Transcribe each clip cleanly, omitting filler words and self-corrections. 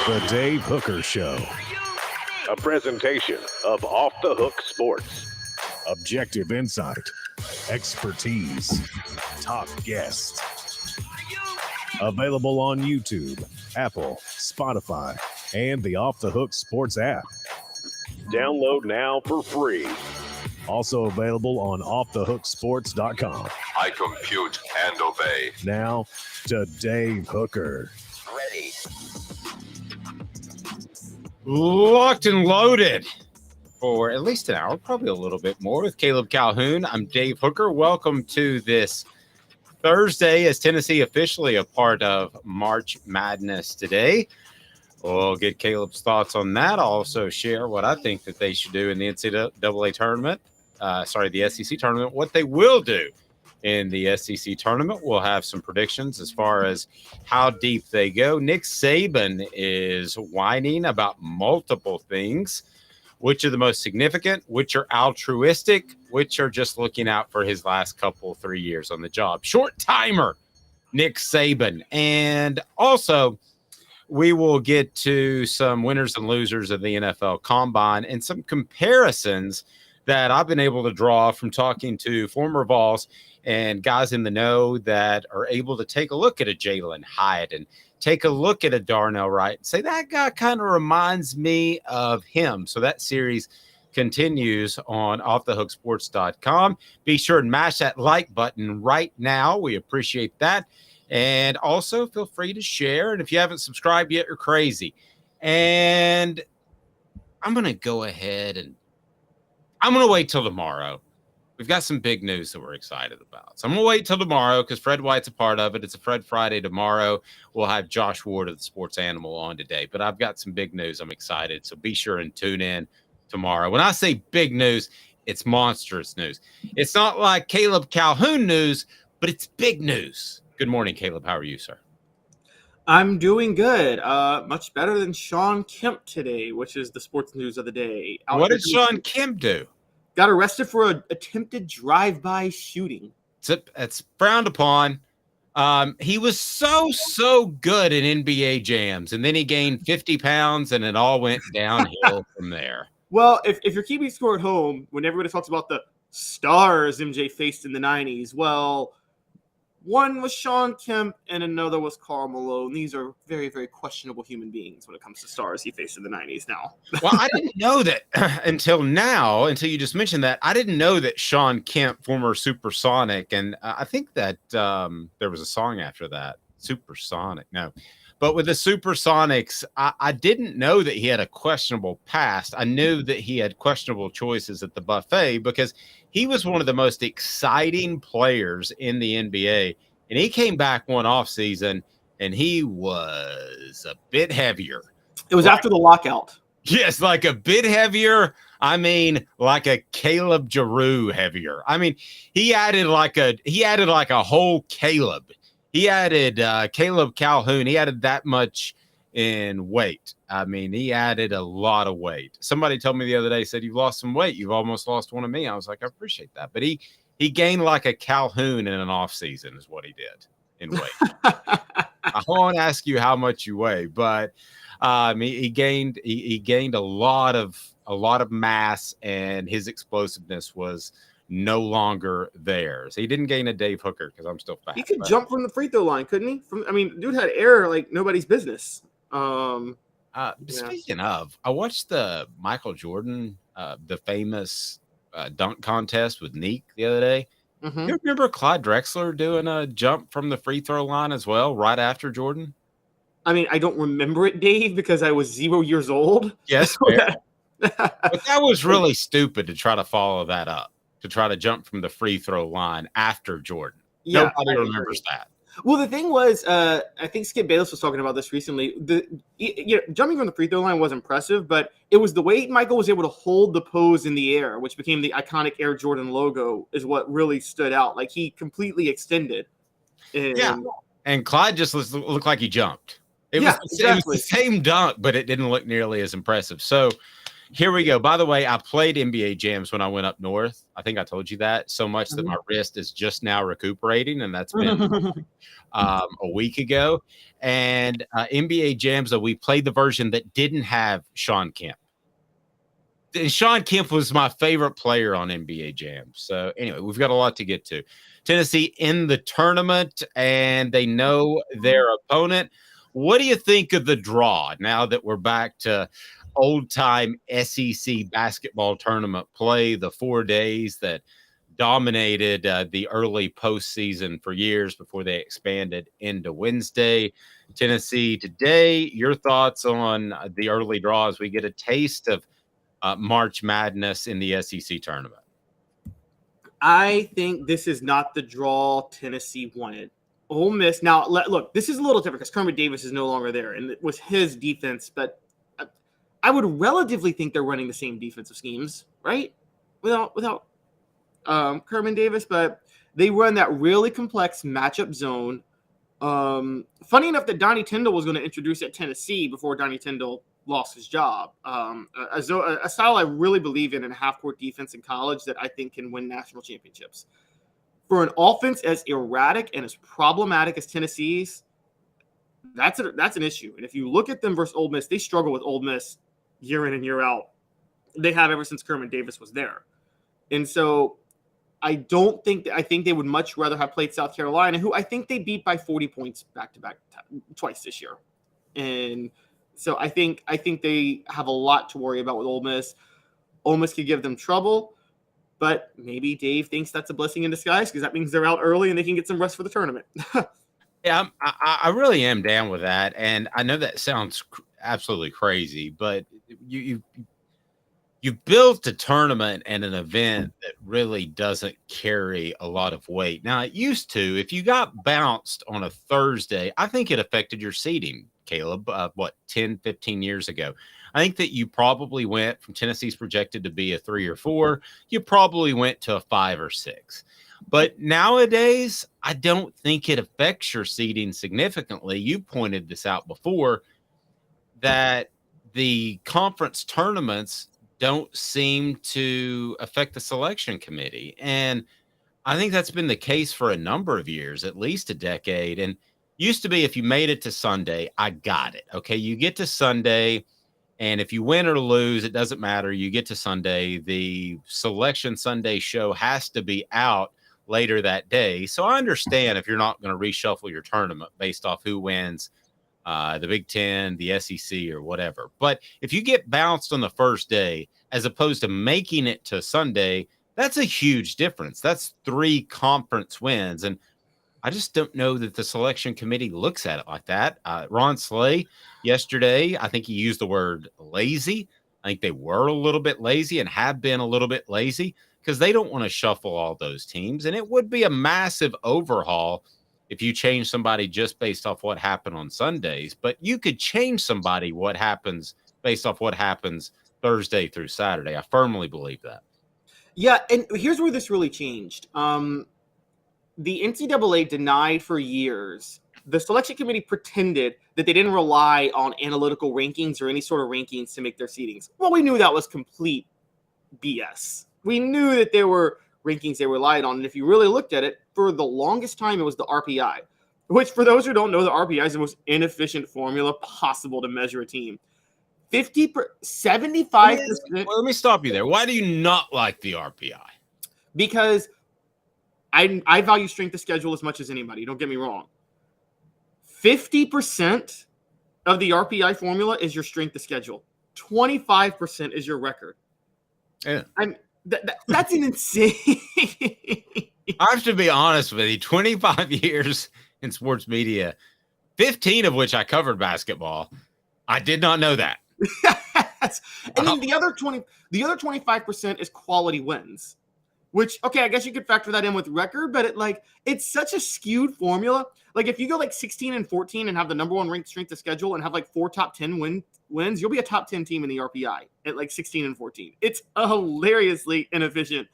The Dave Hooker Show. A presentation of Off the Hook Sports. Objective insight, expertise, top guests. Available on YouTube, Apple, Spotify, and the Off the Hook Sports app. Download now for free. Also available on offthehooksports.com. I compute and obey. Now to Dave Hooker. Ready. Locked and loaded for at least an hour, probably a little bit more, with Caleb Calhoun. I'm Dave Hooker. Welcome to this Thursday, as Tennessee officially a part of March Madness today. We'll get Caleb's thoughts on that. I'll also share what I think that they should do in the NCAA tournament. The SEC tournament, what they will do in the SEC tournament. We'll have some predictions as far as how deep they go. Nick Saban is whining about multiple things, which are the most significant, which are altruistic, which are just looking out for his last 3 years on the job. Short timer, Nick Saban. And also, we will get to some winners and losers of the NFL Combine and some comparisons that I've been able to draw from talking to former Vols and guys in the know that are able to take a look at a Jalen Hyatt and take a look at a Darnell Wright and say, that guy kind of reminds me of him. So that series continues on offthehooksports.com. Be sure and mash that like button right now. We appreciate that. And also feel free to share. And if you haven't subscribed yet, you're crazy. And I'm going to go ahead and I'm going to wait till tomorrow. We've got some big news that we're excited about. So I'm going to wait till tomorrow because Fred White's a part of it. It's a Fred Friday tomorrow. We'll have Josh Ward of the Sports Animal on today. But I've got some big news. I'm excited. So be sure and tune in tomorrow. When I say big news, it's monstrous news. It's not like Caleb Calhoun news, but it's big news. Good morning, Caleb. How are you, sir? I'm doing good. Much better than Sean Kemp today, which is the sports news of the day. What did Sean Kemp do? Got arrested for an attempted drive-by shooting. It's frowned upon. He was so good in NBA jams, and then he gained 50 pounds, and it all went downhill from there. Well, if you're keeping score at home, when everybody talks about the stars MJ faced in the 90s, well, one was Sean Kemp and another was Karl Malone. These are very, very questionable human beings when it comes to stars he faced in the 90s now. Well, I didn't know that until you just mentioned that. I didn't know that Sean Kemp, former Supersonic, and I think that there was a song after that, Supersonic. No. But with the Supersonics, I didn't know that he had a questionable past. I knew that he had questionable choices at the buffet because he was one of the most exciting players in the NBA. And he came back one offseason, and he was a bit heavier. It was after the lockout. Yes, like a bit heavier. I mean, like a Caleb Giroux heavier. I mean, he added like a whole Caleb. He added Caleb Calhoun. He added that much in weight. I mean, he added a lot of weight. Somebody told me the other day, said, you've lost some weight. You've almost lost one of me. I was like, I appreciate that. But he gained like a Calhoun in an off season is what he did in weight. I won't ask you how much you weigh, but he gained a lot of mass, and his explosiveness was no longer theirs. He didn't gain a Dave Hooker because I'm still fat. He could jump from the free throw line, couldn't he? Dude had air like nobody's business. Speaking of, I watched the Michael Jordan, the famous dunk contest with Neek the other day. Mm-hmm. You remember Clyde Drexler doing a jump from the free throw line as well, right after Jordan? I mean, I don't remember it, Dave, because I was 0 years old. Yes, fair. But that was really stupid to try to follow that up. To try to jump from the free throw line after Jordan. Yeah, nobody remembers that. Well, the thing was, I think Skip Bayless was talking about this recently. Jumping from the free throw line was impressive, but it was the way Michael was able to hold the pose in the air, which became the iconic Air Jordan logo, is what really stood out. Like, he completely extended. And Clyde just looked like he jumped. It was exactly the same dunk, but it didn't look nearly as impressive. So Here we go. By the way, I played NBA Jams when I went up north. I think I told you that so much that my wrist is just now recuperating, and that's been a week ago. And NBA Jams, we played the version that didn't have Sean Kemp. And Sean Kemp was my favorite player on NBA Jam. So anyway, we've got a lot to get to. Tennessee in the tournament, and they know their opponent. What do you think of the draw now that we're back to old-time SEC basketball tournament play, the 4 days that dominated the early postseason for years before they expanded into Wednesday? Tennessee today, your thoughts on the early draw as we get a taste of March Madness in the SEC tournament? I think this is not the draw Tennessee wanted. Ole Miss. Now, look, this is a little different because Kermit Davis is no longer there, and it was his defense. But I would relatively think they're running the same defensive schemes, right? Without Kermit Davis, but they run that really complex matchup zone. Funny enough that Donnie Tyndall was going to introduce at Tennessee before Donnie Tyndall lost his job. A style I really believe in a half-court defense in college that I think can win national championships. For an offense as erratic and as problematic as Tennessee's, that's an issue. And if you look at them versus Ole Miss, they struggle with Ole Miss year in and year out. They have ever since Kermit Davis was there. And so I think they would much rather have played South Carolina, who I think they beat by 40 points back-to-back twice this year. And so I think they have a lot to worry about with Ole Miss. Ole Miss could give them trouble, but maybe Dave thinks that's a blessing in disguise because that means they're out early and they can get some rest for the tournament. Yeah, I really am down with that. And I know that sounds absolutely crazy, but you built a tournament and an event that really doesn't carry a lot of weight. Now, it used to. If you got bounced on a Thursday, I think it affected your seeding, Caleb, 10, 15 years ago. I think that you probably went from Tennessee's projected to be a 3 or 4. You probably went to a 5 or 6. But nowadays, I don't think it affects your seeding significantly. You pointed this out before, that the conference tournaments don't seem to affect the selection committee. And I think that's been the case for a number of years, at least a decade. And used to be if you made it to Sunday, I got it. Okay, you get to Sunday, and if you win or lose, it doesn't matter. You get to Sunday, the Selection Sunday show has to be out later that day. So I understand if you're not going to reshuffle your tournament based off who wins the Big Ten, the SEC, or whatever. But if you get bounced on the first day, as opposed to making it to Sunday, that's a huge difference. That's 3 conference wins. And I just don't know that the selection committee looks at it like that. Ron Slay yesterday, I think he used the word lazy. I think they were a little bit lazy and have been a little bit lazy because they don't want to shuffle all those teams. And it would be a massive overhaul if you change somebody just based off what happened on Sundays. But you could change somebody what happens based off what happens Thursday through Saturday. I firmly believe that. Yeah, and here's where this really changed. The NCAA denied for years. The selection committee pretended that they didn't rely on analytical rankings or any sort of rankings to make their seedings. Well, we knew that was complete BS. We knew that there were rankings they relied on. And if you really looked at it, for the longest time, it was the RPI, which for those who don't know, the RPI is the most inefficient formula possible to measure a team. 75%. Well, let me stop you there. Why do you not like the RPI? Because I value strength of schedule as much as anybody. Don't get me wrong. 50% of the RPI formula is your strength of schedule. 25% is your record. Yeah. That's an insane. I have to be honest with you. 25 years in sports media, 15 of which I covered basketball. I did not know that. Yes. And then the other 25% is quality wins. Which, okay, I guess you could factor that in with record, but it's such a skewed formula. Like if you go 16-14 and have the number 1 ranked strength of schedule and have 4 top 10 wins, you'll be a top 10 team in the RPI at 16-14. It's a hilariously inefficient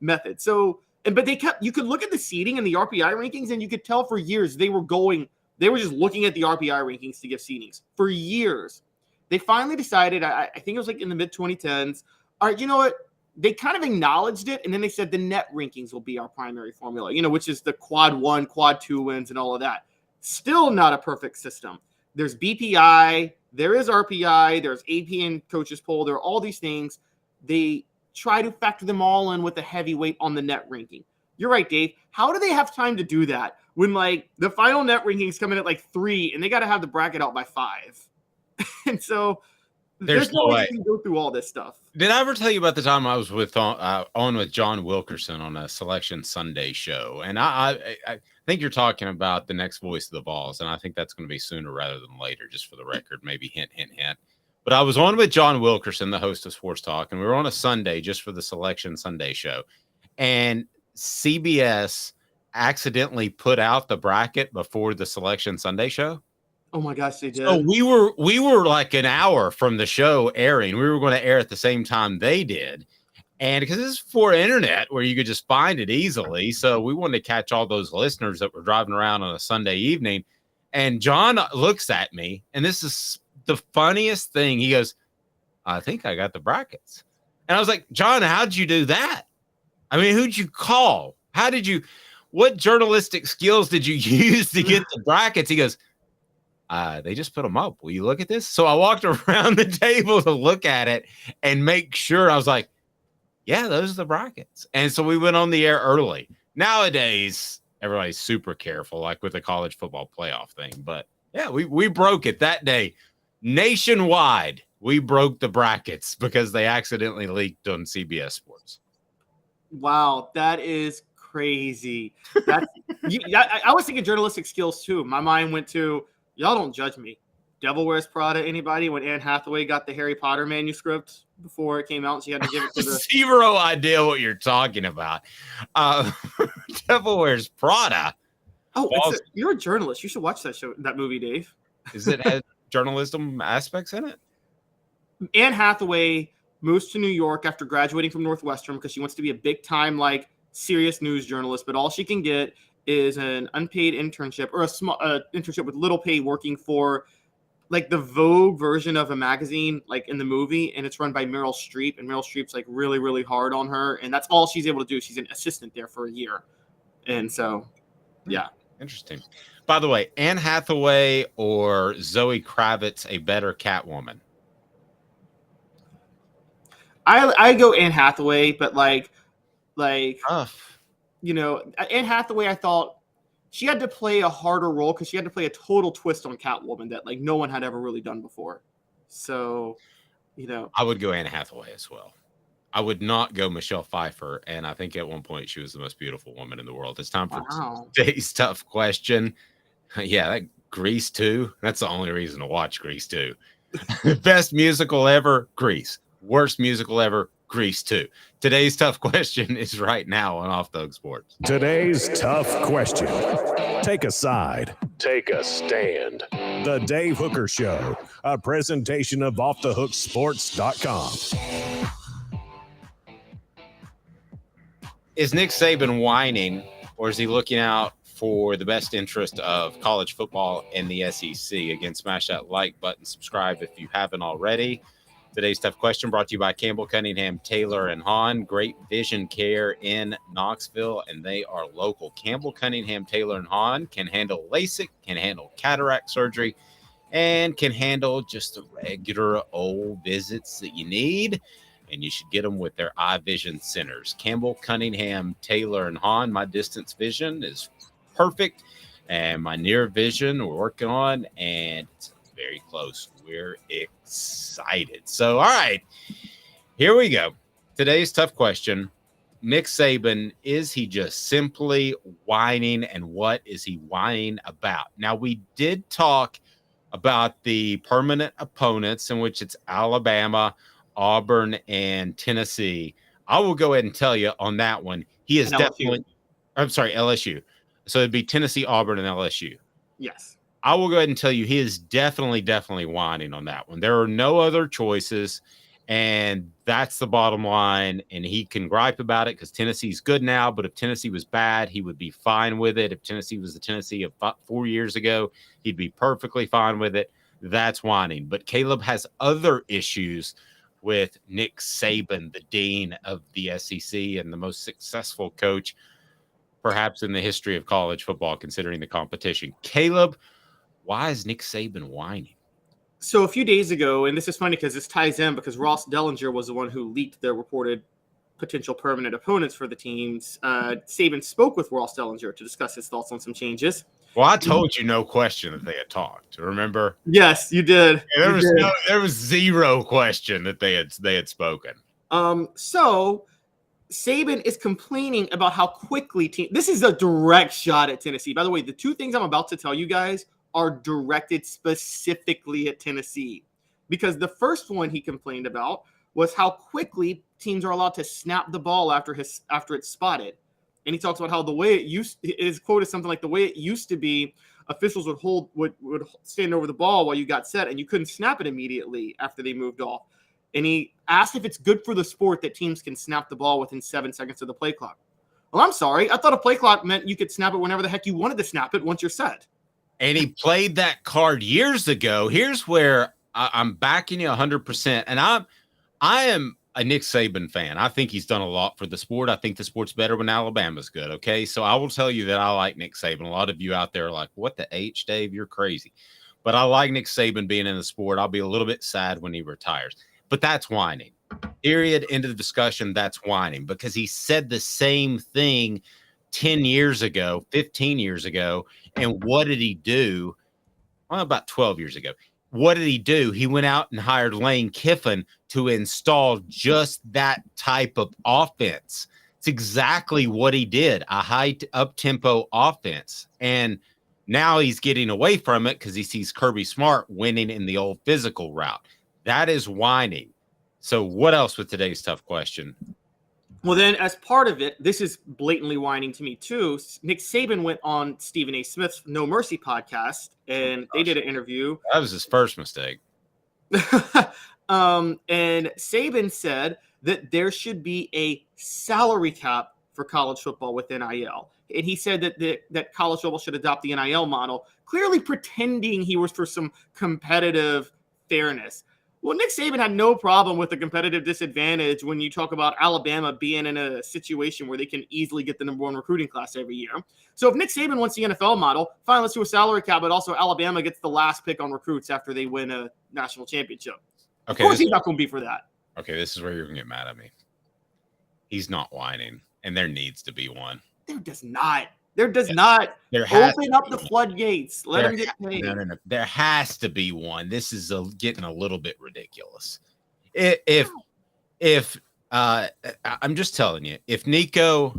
method. So, you could look at the seeding and the RPI rankings and you could tell for years they were just looking at the RPI rankings to give seedings for years. they finally decided, I think it was like in the mid-2010s, all right, you know what? They kind of acknowledged it, and then they said the net rankings will be our primary formula, which is the quad 1, quad 2 wins and all of that. Still not a perfect system. There's BPI, there is RPI, there's AP and coaches poll, there are all these things. They try to factor them all in with a heavy weight on the net ranking. You're right, Dave. How do they have time to do that when like the final net rankings come in at like 3 and they got to have the bracket out by 5? And so there's no way you can go through all this stuff. Did I ever tell you about the time I was on with John Wilkerson on a Selection Sunday show? And I think you're talking about the next voice of the Vols, and I think that's going to be sooner rather than later, just for the record, maybe hint, hint, hint. But I was on with John Wilkerson, the host of Sports Talk, and we were on a Sunday just for the Selection Sunday show. And CBS accidentally put out the bracket before the Selection Sunday show. Oh my gosh, they did. So we were like an hour from the show airing. We were going to air at the same time they did. And because this is for internet where you could just find it easily. So we wanted to catch all those listeners that were driving around on a Sunday evening. And John looks at me, and this is the funniest thing. He goes, I think I got the brackets. And I was like, John, how'd you do that? I mean, who'd you call? What journalistic skills did you use to get the brackets? He goes, they just put them up. Will you look at this? So I walked around the table to look at it and make sure. I was like, yeah, those are the brackets. And so we went on the air early. Nowadays, everybody's super careful, like with the college football playoff thing. But yeah, we broke it that day. Nationwide, we broke the brackets because they accidentally leaked on CBS Sports. Wow, that is crazy. I was thinking journalistic skills too. My mind went to, y'all don't judge me. Devil Wears Prada, anybody? When Anne Hathaway got the Harry Potter manuscript before it came out, and she had to give it to the zero idea what you're talking about. Devil Wears Prada. Oh, you're a journalist. You should watch that movie, Dave. Is it has journalism aspects in it? Anne Hathaway moves to New York after graduating from Northwestern because she wants to be a big time, like, serious news journalist, but all she can get is an unpaid internship or a small internship with little pay working for like the Vogue version of a magazine, like in the movie, and it's run by Meryl Streep, and Meryl Streep's like really, really hard on her, and that's all she's able to do. She's an assistant there for a year. And so, yeah. Interesting. By the way, Anne Hathaway or Zoe Kravitz a better Catwoman? I go Anne Hathaway, but like Anne Hathaway, I thought she had to play a harder role because she had to play a total twist on Catwoman that like no one had ever really done before. So, I would go Anne Hathaway as well. I would not go Michelle Pfeiffer, and I think at one point she was the most beautiful woman in the world. It's time for today's tough question. Yeah, that Grease 2. That's the only reason to watch Grease 2. Best musical ever, Grease. Worst musical ever, Grease 2. Today's tough question is right now on Off the Hook Sports. Today's tough question. Take a side. Take a stand. The Dave Hooker Show, a presentation of offthehooksports.com. Is Nick Saban whining, or is he looking out for the best interest of college football and the SEC? Again, smash that like button, subscribe if you haven't already. Today's tough question brought to you by Campbell, Cunningham, Taylor, and Hahn. Great vision care in Knoxville, and they are local. Campbell, Cunningham, Taylor, and Hahn can handle LASIK, can handle cataract surgery, and can handle just the regular old visits that you need. And you should get them with their eye vision centers. Campbell, Cunningham, Taylor, and Hahn. My distance vision is perfect, and my near vision we're working on, and it's very close. We're excited. So, all right, here we go. Today's tough question. Nick Saban, is he just simply whining, and what is he whining about? Now, we did talk about the permanent opponents, in which it's Alabama, Auburn, and Tennessee. I will go ahead and tell you on that one, he is definitely – I'm sorry, LSU. So it'd be Tennessee, Auburn, and LSU. Yes. I will go ahead and tell you he is definitely whining on that one. There are no other choices, and that's the bottom line. And he can gripe about it because Tennessee's good now, but if Tennessee was bad, he would be fine with it. If Tennessee was the Tennessee of 4 years ago, he'd be perfectly fine with it. that's whining. But Caleb has other issues with Nick Saban, the dean of the SEC and the most successful coach perhaps in the history of college football, considering the competition. Caleb, why is Nick Saban whining? So a few days ago, and this is funny because this ties in because Ross Dellinger was the one who leaked their reported potential permanent opponents for the teams. Saban spoke with Ross Dellinger to discuss his thoughts on some changes. Well, I told you no question that they had talked. Remember? Yes, you did. Yeah, there was zero question that they had spoken. So Saban is complaining about how quickly this is a direct shot at Tennessee. By the way, the two things I'm about to tell you guys are directed specifically at Tennessee, because the first one he complained about was how quickly teams are allowed to snap the ball after it's spotted. And he talks about how the way it his quote is something like, the way it used to be, officials would stand over the ball while you got set and you couldn't snap it immediately after they moved off. And he asked if it's good for the sport that teams can snap the ball within 7 seconds of the play clock. Well, I'm sorry. I thought a play clock meant you could snap it whenever the heck you wanted to snap it once you're set. And he played that card years ago. Here's where I'm backing you 100%. And I am a Nick Saban fan. I think he's done a lot for the sport. I think the sport's better when Alabama's good, okay? So I will tell you that I like Nick Saban. A lot of you out there are like, what the H, Dave? You're crazy. But I like Nick Saban being in the sport. I'll be a little bit sad when he retires. But that's whining. Period. End of the discussion. That's whining, because he said the same thing 10 years ago, 15 years ago. And what did he do? Well, about 12 years ago. What did he do? He went out and hired Lane Kiffin to install just that type of offense. It's exactly what he did, a high up-tempo offense. And now he's getting away from it because he sees Kirby Smart winning in the old physical route. That is whining. So what else with today's tough question? Well, then, as part of it, this is blatantly whining to me, too. Nick Saban went on Stephen A. Smith's No Mercy podcast, and they did an interview. That was his first mistake. And Saban said that there should be a salary cap for college football with NIL. And he said that college football should adopt the NIL model, clearly pretending he was for some competitive fairness. Well, Nick Saban had no problem with the competitive disadvantage when you talk about Alabama being in a situation where they can easily get the number one recruiting class every year. So if Nick Saban wants the NFL model, fine, let's do a salary cap, but also Alabama gets the last pick on recruits after they win a national championship. Okay, of course he's not going to be for that. Okay, this is where you're going to get mad at me. He's not whining, and there needs to be one. There does not. Open up the floodgates. Let them get paid. No. There has to be one. This is getting a little bit ridiculous. If I'm just telling you, if Nico,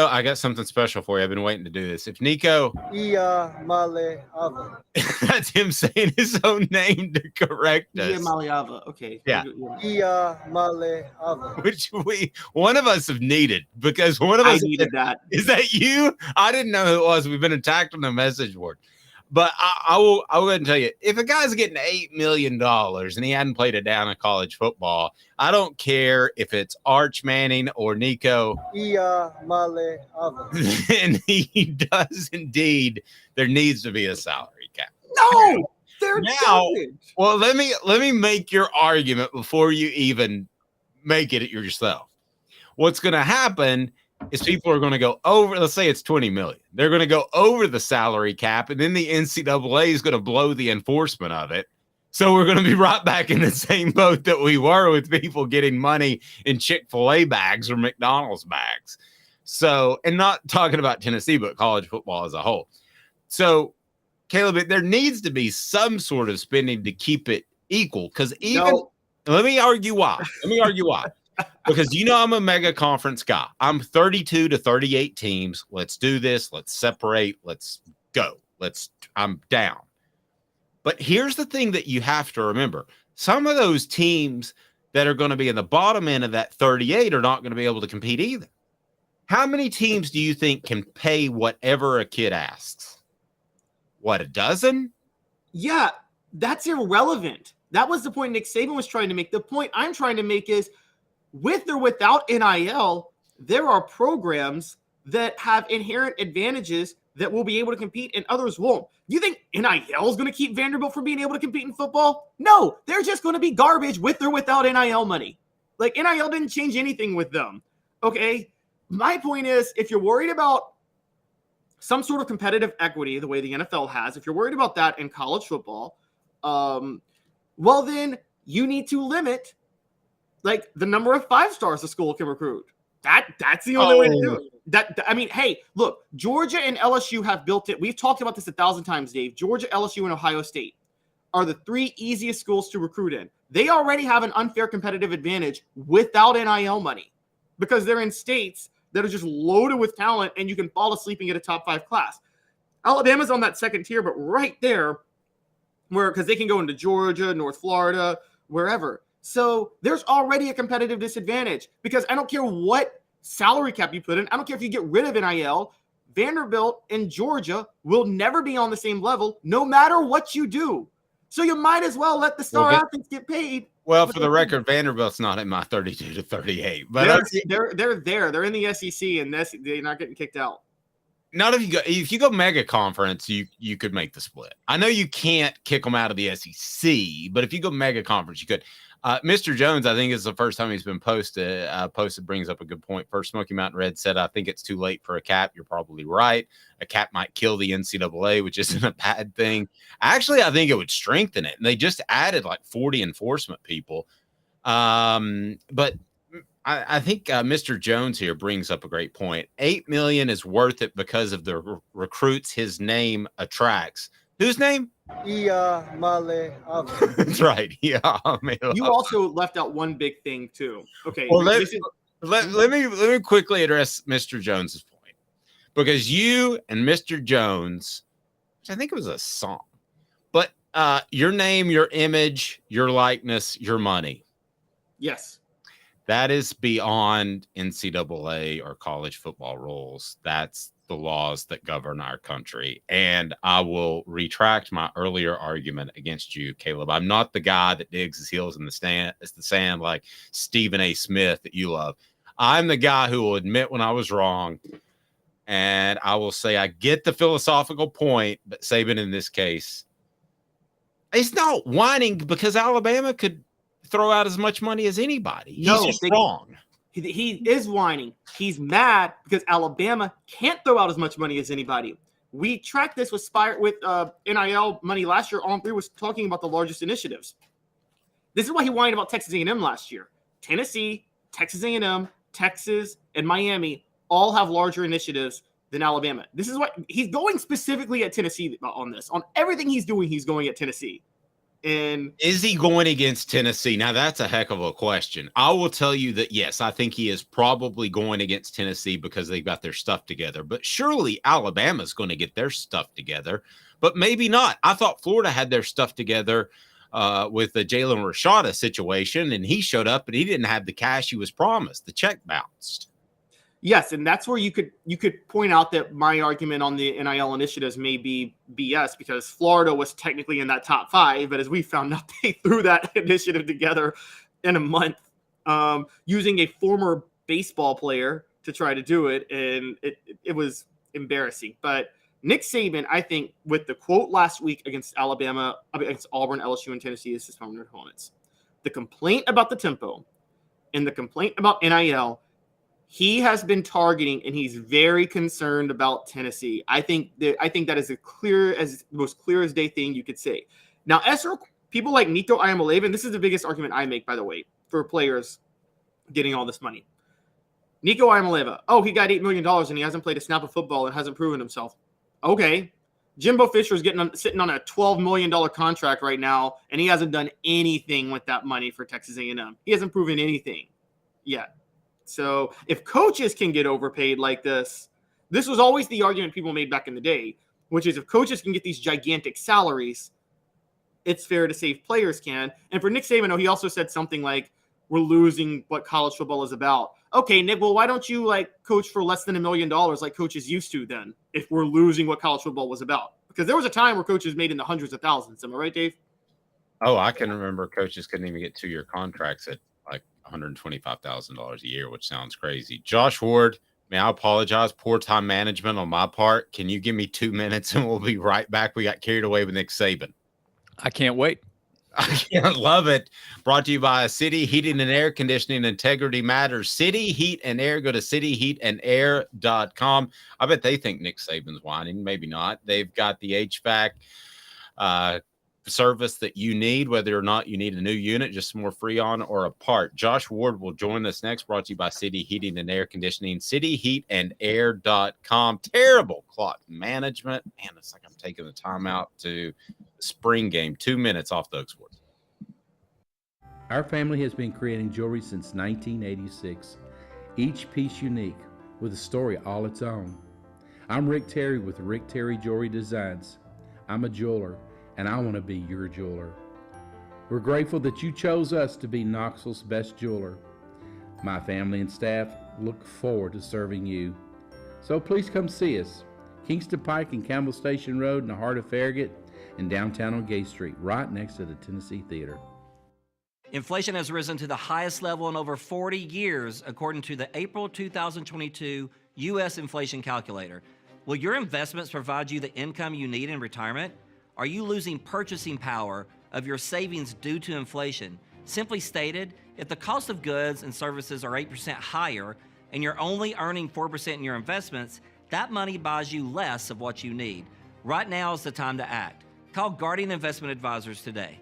I got something special for you. I've been waiting to do this. If Nico, that's him saying his own name to correct us. Okay. Yeah. Which one of us have needed, because one of us needed that. Is that you? I didn't know who it was. We've been attacked on the message board. But I will go ahead and tell you, if a guy's getting $8 million and he hadn't played a down in college football, I don't care if it's Arch Manning or Nico. And he does indeed. There needs to be a salary cap. No, there doesn't. Well, let me make your argument before you even make it yourself. What's going to happen is people are going to go over, let's say it's 20 million. They're going to go over the salary cap, and then the NCAA is going to blow the enforcement of it. So we're going to be right back in the same boat that we were with people getting money in Chick-fil-A bags or McDonald's bags. So, and not talking about Tennessee, but college football as a whole. So, Caleb, there needs to be some sort of spending to keep it equal. Because let me argue why. Because I'm a mega conference guy. I'm 32 to 38 teams. Let's do this. Let's separate. Let's go. I'm down. But here's the thing that you have to remember. Some of those teams that are going to be in the bottom end of that 38 are not going to be able to compete either. How many teams do you think can pay whatever a kid asks? What, a dozen? Yeah, that's irrelevant. That was the point Nick Saban was trying to make. The point I'm trying to make is, with or without NIL, there are programs that have inherent advantages that will be able to compete and others won't. Do you think NIL is going to keep Vanderbilt from being able to compete in football? No, they're just going to be garbage with or without NIL money. Like, NIL didn't change anything with them. Okay? My point is, if you're worried about some sort of competitive equity, the way the NFL has, if you're worried about that in college football, well, then you need to limit like the number of 5 stars the school can recruit. That's the only way to do it. Hey, look, Georgia and LSU have built it. We've talked about this 1,000 times, Dave. Georgia, LSU, and Ohio State are the 3 easiest schools to recruit in. They already have an unfair competitive advantage without NIL money because they're in states that are just loaded with talent and you can fall asleep and get a top 5 class. Alabama's on that second tier, but right there, because they can go into Georgia, North Florida, wherever. So there's already a competitive disadvantage because I don't care what salary cap you put in. I don't care if you get rid of NIL. Vanderbilt and Georgia will never be on the same level no matter what you do. So you might as well let the star athletes get paid. Well, for the record, Vanderbilt's not in my 32 to 38. But they're there. They're in the SEC, and they're not getting kicked out. Not if you go mega conference, you could make the split. I know you can't kick them out of the SEC, but if you go mega conference, you could. Mr. Jones, I think, is the first time he's been posted. Posted brings up a good point. First, Smoky Mountain Red said, I think it's too late for a cap. You're probably right. A cap might kill the NCAA, which isn't a bad thing. Actually, I think it would strengthen it. And they just added like 40 enforcement people. But I think Mr. Jones here brings up a great point. $8 million is worth it because of the recruits his name attracts. Whose name? That's right. Yeah. You also left out one big thing too. Okay. Well, let me quickly address Mr. Jones's point, because you and Mr. Jones, which I think it was a song, but your name, your image, your likeness, your money. Yes. That is beyond NCAA or college football rules. That's the laws that govern our country. And I will retract my earlier argument against you, Caleb. I'm not the guy that digs his heels in the sand like Stephen A. Smith that you love. I'm the guy who will admit when I was wrong. And I will say I get the philosophical point, but Saban in this case, he's not whining because Alabama could throw out as much money as anybody. He's just wrong. He is whining. He's mad because Alabama can't throw out as much money as anybody. We tracked this with NIL money last year. On 3 was talking about the largest initiatives. This is why he whined about Texas A&M last year. Tennessee, Texas A&M, Texas, and Miami all have larger initiatives than Alabama. This is what he's going specifically at Tennessee on this. On everything he's doing, he's going at Tennessee. And is he going against Tennessee? Now, that's a heck of a question. I will tell you that, yes, I think he is probably going against Tennessee because they've got their stuff together. But surely Alabama's going to get their stuff together. But maybe not. I thought Florida had their stuff together with the Jalen Rashada situation, and he showed up and he didn't have the cash he was promised. The check bounced. Yes, and that's where you could point out that my argument on the NIL initiatives may be BS because Florida was technically in that top 5, but as we found out, they threw that initiative together in a month using a former baseball player to try to do it, and it was embarrassing. But Nick Saban, I think, with the quote last week against Alabama, against Auburn, LSU, and Tennessee as his former opponents, the complaint about the tempo and the complaint about NIL, he has been targeting, and he's very concerned about Tennessee. I think that is most clear as day thing you could say. Now, people like Nico Iamaleava, this is the biggest argument I make, by the way, for players getting all this money. Nico Iamaleava, he got $8 million and he hasn't played a snap of football and hasn't proven himself. Okay. Jimbo Fisher is sitting on a $12 million contract right now, and he hasn't done anything with that money for Texas A&M. He hasn't proven anything yet. So if coaches can get overpaid like this was always the argument people made back in the day, which is if coaches can get these gigantic salaries, it's fair to say players can. And for Nick Saban, he also said something like, we're losing what college football is about. Okay, Nick, well, why don't you coach for less than $1 million like coaches used to then if we're losing what college football was about? Because there was a time where coaches made in the hundreds of thousands. Am I right, Dave? Oh, I can remember coaches couldn't even get 2-year contracts at like $125,000 a year, which sounds crazy. Josh Ward, I apologize. Poor time management on my part. Can you give me 2 minutes and we'll be right back? We got carried away with Nick Saban. I can't wait. I can't love it. Brought to you by City Heating and Air Conditioning. Integrity matters. City Heat and Air. Go to cityheatandair.com. I bet they think Nick Saban's whining. Maybe not. They've got the HVAC service that you need, whether or not you need a new unit, just some more Freon or a part. Josh Ward will join us next. Brought to you by City Heating and Air Conditioning. cityheatandair.com. Terrible clock management. Man, it's like I'm taking the time out to spring game. 2 minutes off the Hook Sports. Our family has been creating jewelry since 1986, each piece unique with a story all its own. I'm Rick Terry with Rick Terry Jewelry Designs. I'm a jeweler, and I want to be your jeweler. We're grateful that you chose us to be Knoxville's best jeweler. My family and staff look forward to serving you. So please come see us. Kingston Pike and Campbell Station Road in the heart of Farragut, and downtown on Gay Street, right next to the Tennessee Theater. Inflation has risen to the highest level in over 40 years, according to the April 2022 U.S. Inflation Calculator. Will your investments provide you the income you need in retirement? Are you losing purchasing power of your savings due to inflation? Simply stated, if the cost of goods and services are 8% higher and you're only earning 4% in your investments, that money buys you less of what you need. Right now is the time to act. Call Guardian Investment Advisors today.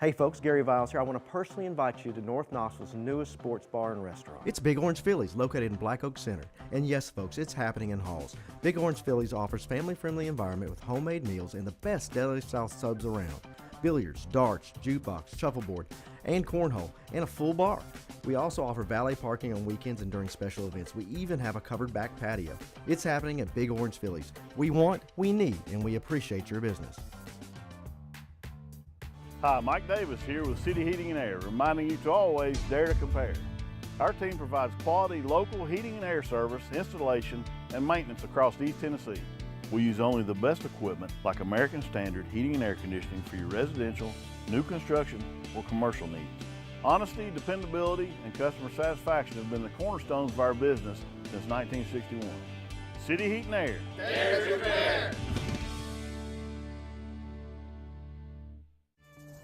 Hey folks, Gary Viles here. I want to personally invite you to North Knoxville's newest sports bar and restaurant. It's Big Orange Phillies, located in Black Oak Center. And yes folks, it's happening in Halls. Big Orange Phillies offers family-friendly environment with homemade meals and the best deli style subs around. Billiards, darts, jukebox, shuffleboard, and cornhole, and a full bar. We also offer valet parking on weekends and during special events. We even have a covered back patio. It's happening at Big Orange Phillies. We want, we need, and we appreciate your business. Hi, Mike Davis here with City Heating and Air, reminding you to always dare to compare. Our team provides quality local heating and air service, installation, and maintenance across East Tennessee. We use only the best equipment like American Standard heating and air conditioning for your residential, new construction, or commercial needs. Honesty, dependability, and customer satisfaction have been the cornerstones of our business since 1961. City Heat and Air. Dare to compare.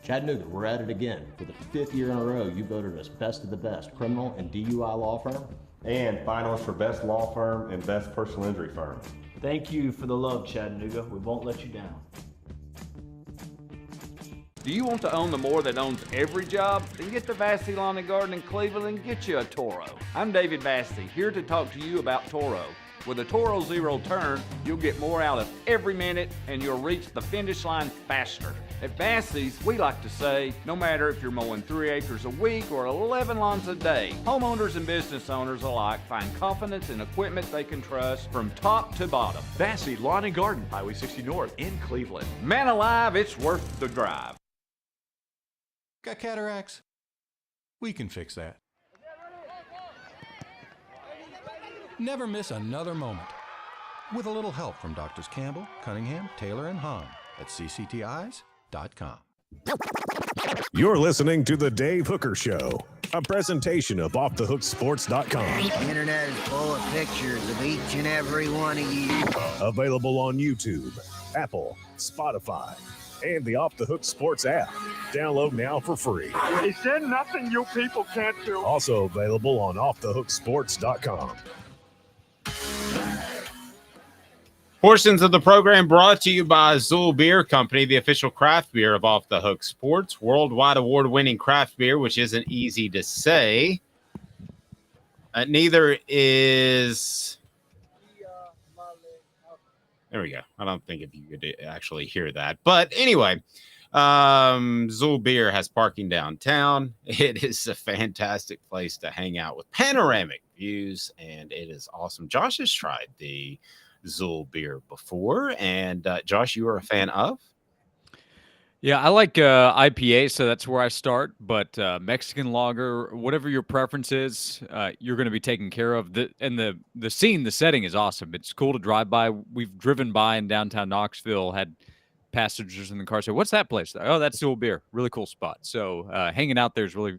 Chattanooga, we're at it again. For the 5th year in a row, you voted us best of the best criminal and DUI law firm. And finalists for best law firm and best personal injury firm. Thank you for the love, Chattanooga. We won't let you down. Do you want to own the more that owns every job? Then get to Vassey Lawn and Garden in Cleveland and get you a Toro. I'm David Vassey, here to talk to you about Toro. With a Toro Zero Turn, you'll get more out of every minute and you'll reach the finish line faster. At Vassey's, we like to say, no matter if you're mowing 3 acres a week or 11 lawns a day, homeowners and business owners alike find confidence in equipment they can trust from top to bottom. Vassey Lawn and Garden, Highway 60 North in Cleveland. Man alive, it's worth the drive. Got cataracts? We can fix that. Never miss another moment. With a little help from Doctors Campbell, Cunningham, Taylor, and Hahn at cctis.com. You're listening to The Dave Hooker Show, a presentation of offthehooksports.com. The internet is full of pictures of each and every one of you. Available on YouTube, Apple, Spotify, and the Off the Hook Sports app. Download now for free. Is there nothing you people can't do? Also available on offthehooksports.com. Portions of the program brought to you by Zool Beer Company, the official craft beer of Off the Hook Sports. Worldwide award-winning craft beer, which isn't easy to say. Neither is... There we go. I don't think if you could actually hear that. But anyway, Zool Beer has parking downtown. It is a fantastic place to hang out with panoramic views, and it is awesome. Josh has tried the Zool beer before, and Josh, you are a fan of? Yeah, I like IPA, so that's where I start. But Mexican lager, whatever your preference is, you're going to be taken care of. The setting is awesome. It's cool to drive by. We've driven by in downtown Knoxville, had passengers in the car say, "What's that place?" Oh, that's Zool Beer. Really cool spot. So hanging out there is really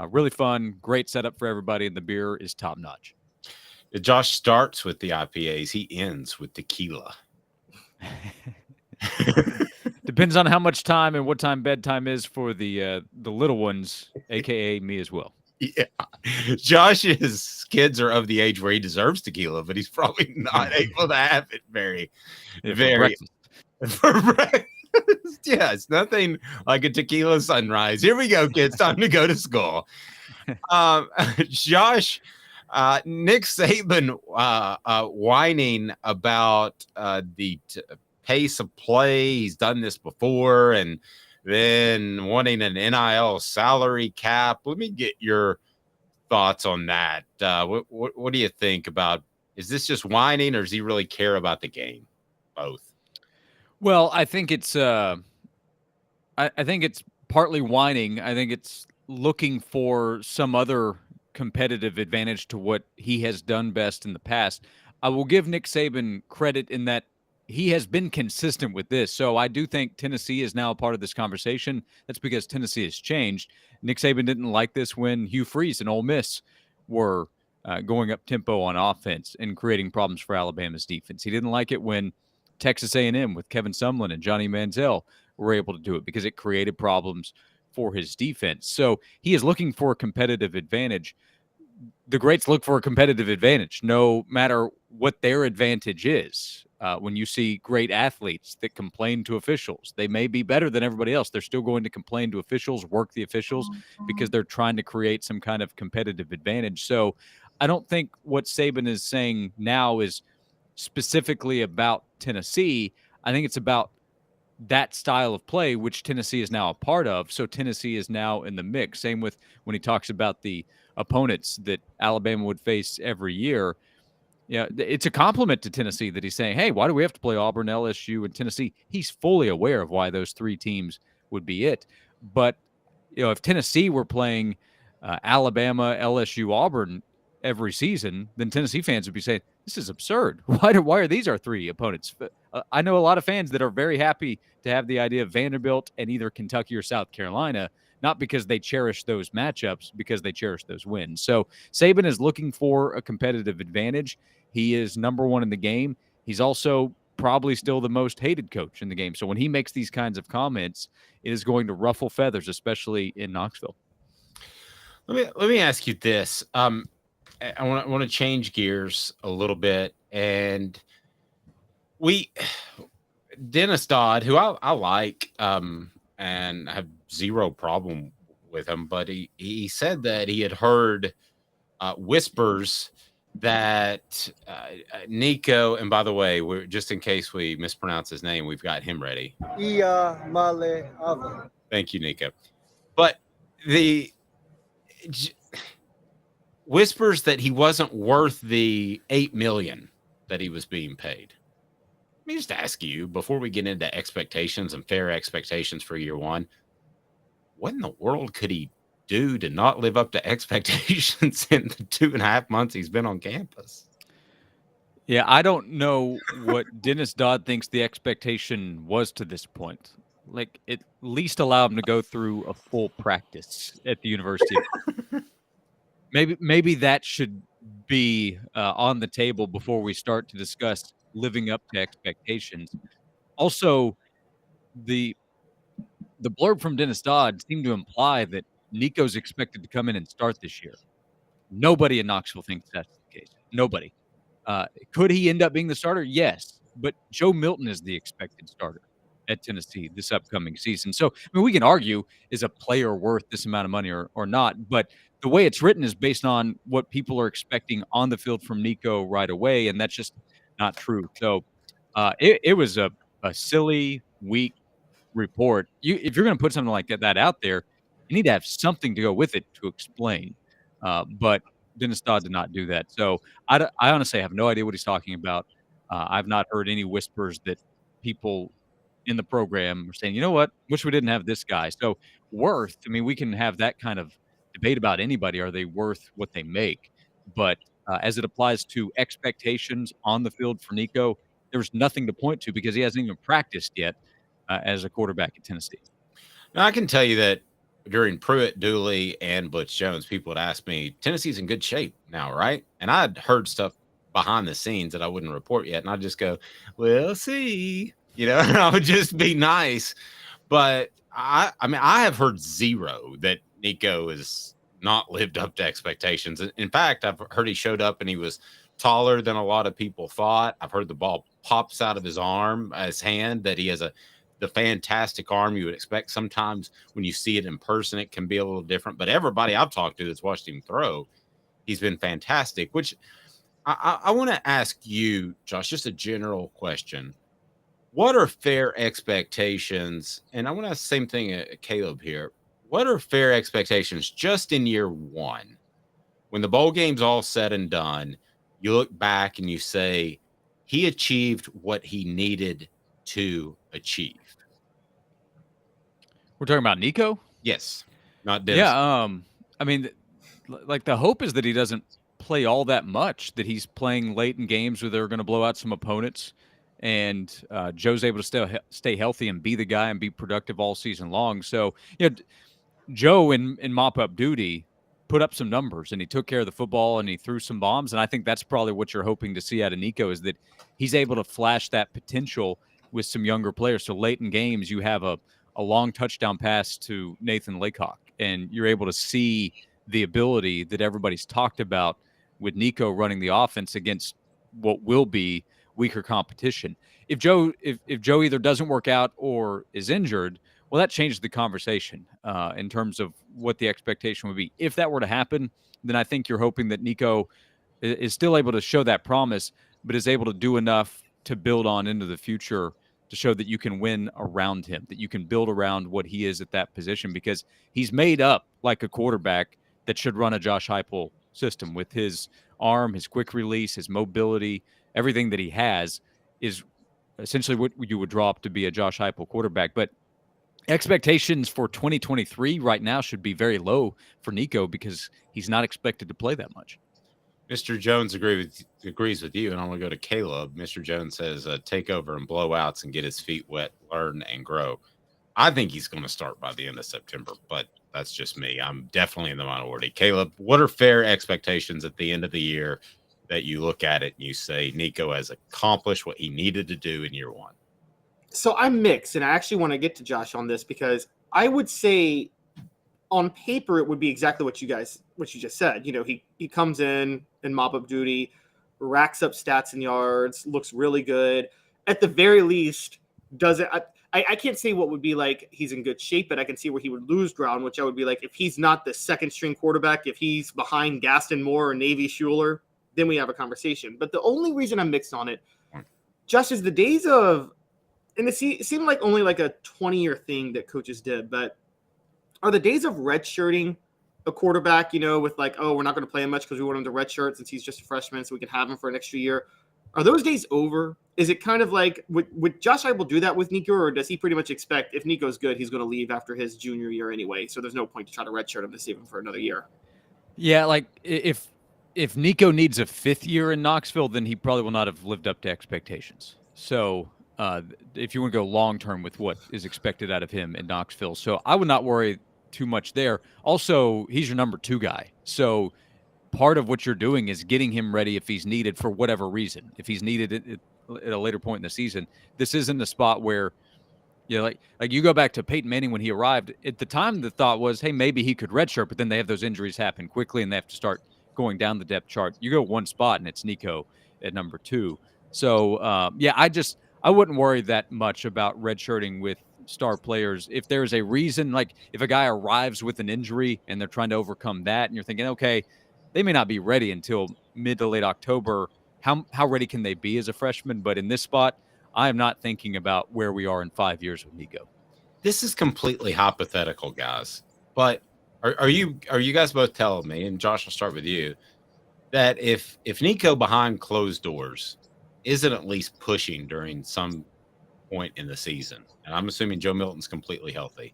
Really fun, great setup for everybody, and the beer is top notch. Josh starts with the IPAs. He ends with tequila. Depends on how much time and what time bedtime is for the little ones, aka me as well. Yeah. Josh's kids are of the age where he deserves tequila, but he's probably not able to have it very. For breakfast. Yeah, it's nothing like a tequila sunrise. Here we go, kids. Time to go to school. Josh, Nick Saban whining about the pace of play. He's done this before, and then wanting an NIL salary cap. Let me get your thoughts on that. What do you think about? Is this just whining, or does he really care about the game? Both. Well, I think it's I think it's partly whining. I think it's looking for some other competitive advantage to what he has done best in the past. I will give Nick Saban credit in that he has been consistent with this. So I do think Tennessee is now a part of this conversation. That's because Tennessee has changed. Nick Saban didn't like this when Hugh Freeze and Ole Miss were going up tempo on offense and creating problems for Alabama's defense. He didn't like it when Texas A&M with Kevin Sumlin and Johnny Manziel were able to do it because it created problems for his defense. So he is looking for a competitive advantage. The greats look for a competitive advantage, no matter what their advantage is. When you see great athletes that complain to officials, they may be better than everybody else. They're still going to complain to officials, work the officials, because they're trying to create some kind of competitive advantage. So I don't think what Saban is saying now is specifically about Tennessee. I think it's about that style of play, which Tennessee is now a part of. So Tennessee is now in the mix. Same with when he talks about the opponents that Alabama would face every year. Yeah, it's a compliment to Tennessee that he's saying, hey, why do we have to play Auburn, LSU, and Tennessee? He's fully aware of why those three teams would be it. But, if Tennessee were playing Alabama, LSU, Auburn every season, then Tennessee fans would be saying, this is absurd. Why are these our three opponents? I know a lot of fans that are very happy to have the idea of Vanderbilt and either Kentucky or South Carolina, not because they cherish those matchups, because they cherish those wins. So Saban is looking for a competitive advantage. He is number one in the game. He's also probably still the most hated coach in the game. So when he makes these kinds of comments, it is going to ruffle feathers, especially in Knoxville. Let me ask you this. I want to change gears a little bit, and Dennis Dodd, who I like, and have zero problem with him, but he said that he had heard whispers that Nico, and by the way, we're just in case we mispronounce his name, we've got him ready. Thank you, Nico. But the whispers that he wasn't worth the $8 million that he was being paid. Let me just ask you, before we get into expectations and fair expectations for year one, what in the world could he do to not live up to expectations in the 2.5 months he's been on campus? Yeah, I don't know what Dennis Dodd thinks the expectation was to this point. Like, at least allow him to go through a full practice at the university. Maybe that should be on the table before we start to discuss living up to expectations. Also, the blurb from Dennis Dodd seemed to imply that Nico's expected to come in and start this year. Nobody in Knoxville thinks that's the case. Nobody. Could he end up being the starter? Yes. But Joe Milton is the expected starter at Tennessee this upcoming season. So, we can argue, is a player worth this amount of money or not? But the way it's written is based on what people are expecting on the field from Nico right away, and that's just not true. So it was a silly, weak report. If you're going to put something like that out there, you need to have something to go with it to explain. But Dennis Dodd did not do that. So I honestly have no idea what he's talking about. I've not heard any whispers that people in the program are saying, you know what, wish we didn't have this guy. So worth, we can have that kind of debate about anybody. Are they worth what they make? But as it applies to expectations on the field for Nico, there's nothing to point to because he hasn't even practiced yet as a quarterback at Tennessee. Now, I can tell you that during Pruitt, Dooley, and Butch Jones, people would ask me, Tennessee's in good shape now, right? And I'd heard stuff behind the scenes that I wouldn't report yet. And I'd just go, we'll see, and I would just be nice. But I mean, I have heard zero that Nico has not lived up to expectations. In fact, I've heard he showed up and he was taller than a lot of people thought. I've heard the ball pops out of his hand, that he has the fantastic arm you would expect. Sometimes when you see it in person, it can be a little different. But everybody I've talked to that's watched him throw, he's been fantastic, which I want to ask you, Josh, just a general question. What are fair expectations? And I want to ask the same thing at Caleb here. What are fair expectations just in year one? When the bowl game's all said and done, you look back and you say, he achieved what he needed to achieve. We're talking about Nico? Yes. Not Dennis. Yeah. I mean, like the hope is that he doesn't play all that much, that he's playing late in games where they're going to blow out some opponents. And Joe's able to stay healthy and be the guy and be productive all season long. So, Joe in mop-up duty put up some numbers, and he took care of the football, and he threw some bombs. And I think that's probably what you're hoping to see out of Nico, is that he's able to flash that potential with some younger players. So late in games, you have a long touchdown pass to Nathan Laycock, and you're able to see the ability that everybody's talked about with Nico running the offense against what will be weaker competition. If Joe either doesn't work out or is injured, well, that changes the conversation in terms of what the expectation would be. If that were to happen, then I think you're hoping that Nico is still able to show that promise, but is able to do enough to build on into the future to show that you can win around him, that you can build around what he is at that position, because he's made up like a quarterback that should run a Josh Heupel system with his arm, his quick release, his mobility. Everything that he has is essentially what you would draw up to be a Josh Heupel quarterback. But expectations for 2023 right now should be very low for Nico, because he's not expected to play that much. Mr. Jones agrees with you, and I'm going to go to Caleb. Mr. Jones says take over and blowouts and get his feet wet, learn and grow. I think he's going to start by the end of September, but that's just me. I'm definitely in the minority. Caleb, what are fair expectations at the end of the year that you look at it and you say Nico has accomplished what he needed to do in year one? So I'm mixed, and I actually want to get to Josh on this, because I would say on paper it would be exactly what you just said. He comes in mop-up duty, racks up stats and yards, looks really good. At the very least, doesn't I can't say what would be like he's in good shape, but I can see where he would lose ground, which I would be like, if he's not the second string quarterback, if he's behind Gaston Moore or Navy Schuler, then we have a conversation. But the only reason I'm mixed on it, just is the days of, and it seemed like only like a 20-year thing that coaches did, but are the days of redshirting a quarterback, with like, oh, we're not going to play him much because we want him to redshirt since he's just a freshman, so we can have him for an extra year. Are those days over? Is it kind of like, would Josh Heupel do that with Nico, or does he pretty much expect if Nico's good, he's going to leave after his junior year anyway, so there's no point to try to redshirt him to save him for another year? Yeah, like if Nico needs a fifth year in Knoxville, then he probably will not have lived up to expectations. So if you want to go long-term with what is expected out of him in Knoxville. So I would not worry too much there. Also, he's your number 2 guy. So part of what you're doing is getting him ready if he's needed for whatever reason. If he's needed at a later point in the season, this isn't a spot where, like you go back to Peyton Manning when he arrived. At the time, the thought was, hey, maybe he could redshirt, but then they have those injuries happen quickly and they have to start going down the depth chart. You go one spot and it's Nico at number 2. So, I wouldn't worry that much about redshirting with star players. If there's a reason, like if a guy arrives with an injury and they're trying to overcome that, and you're thinking, okay, they may not be ready until mid to late October. How ready can they be as a freshman? But in this spot, I am not thinking about where we are in 5 years with Nico. This is completely hypothetical, guys. But are you guys both telling me, and Josh, I'll start with you, that if Nico behind closed doors isn't at least pushing during some point in the season, and I'm assuming Joe Milton's completely healthy,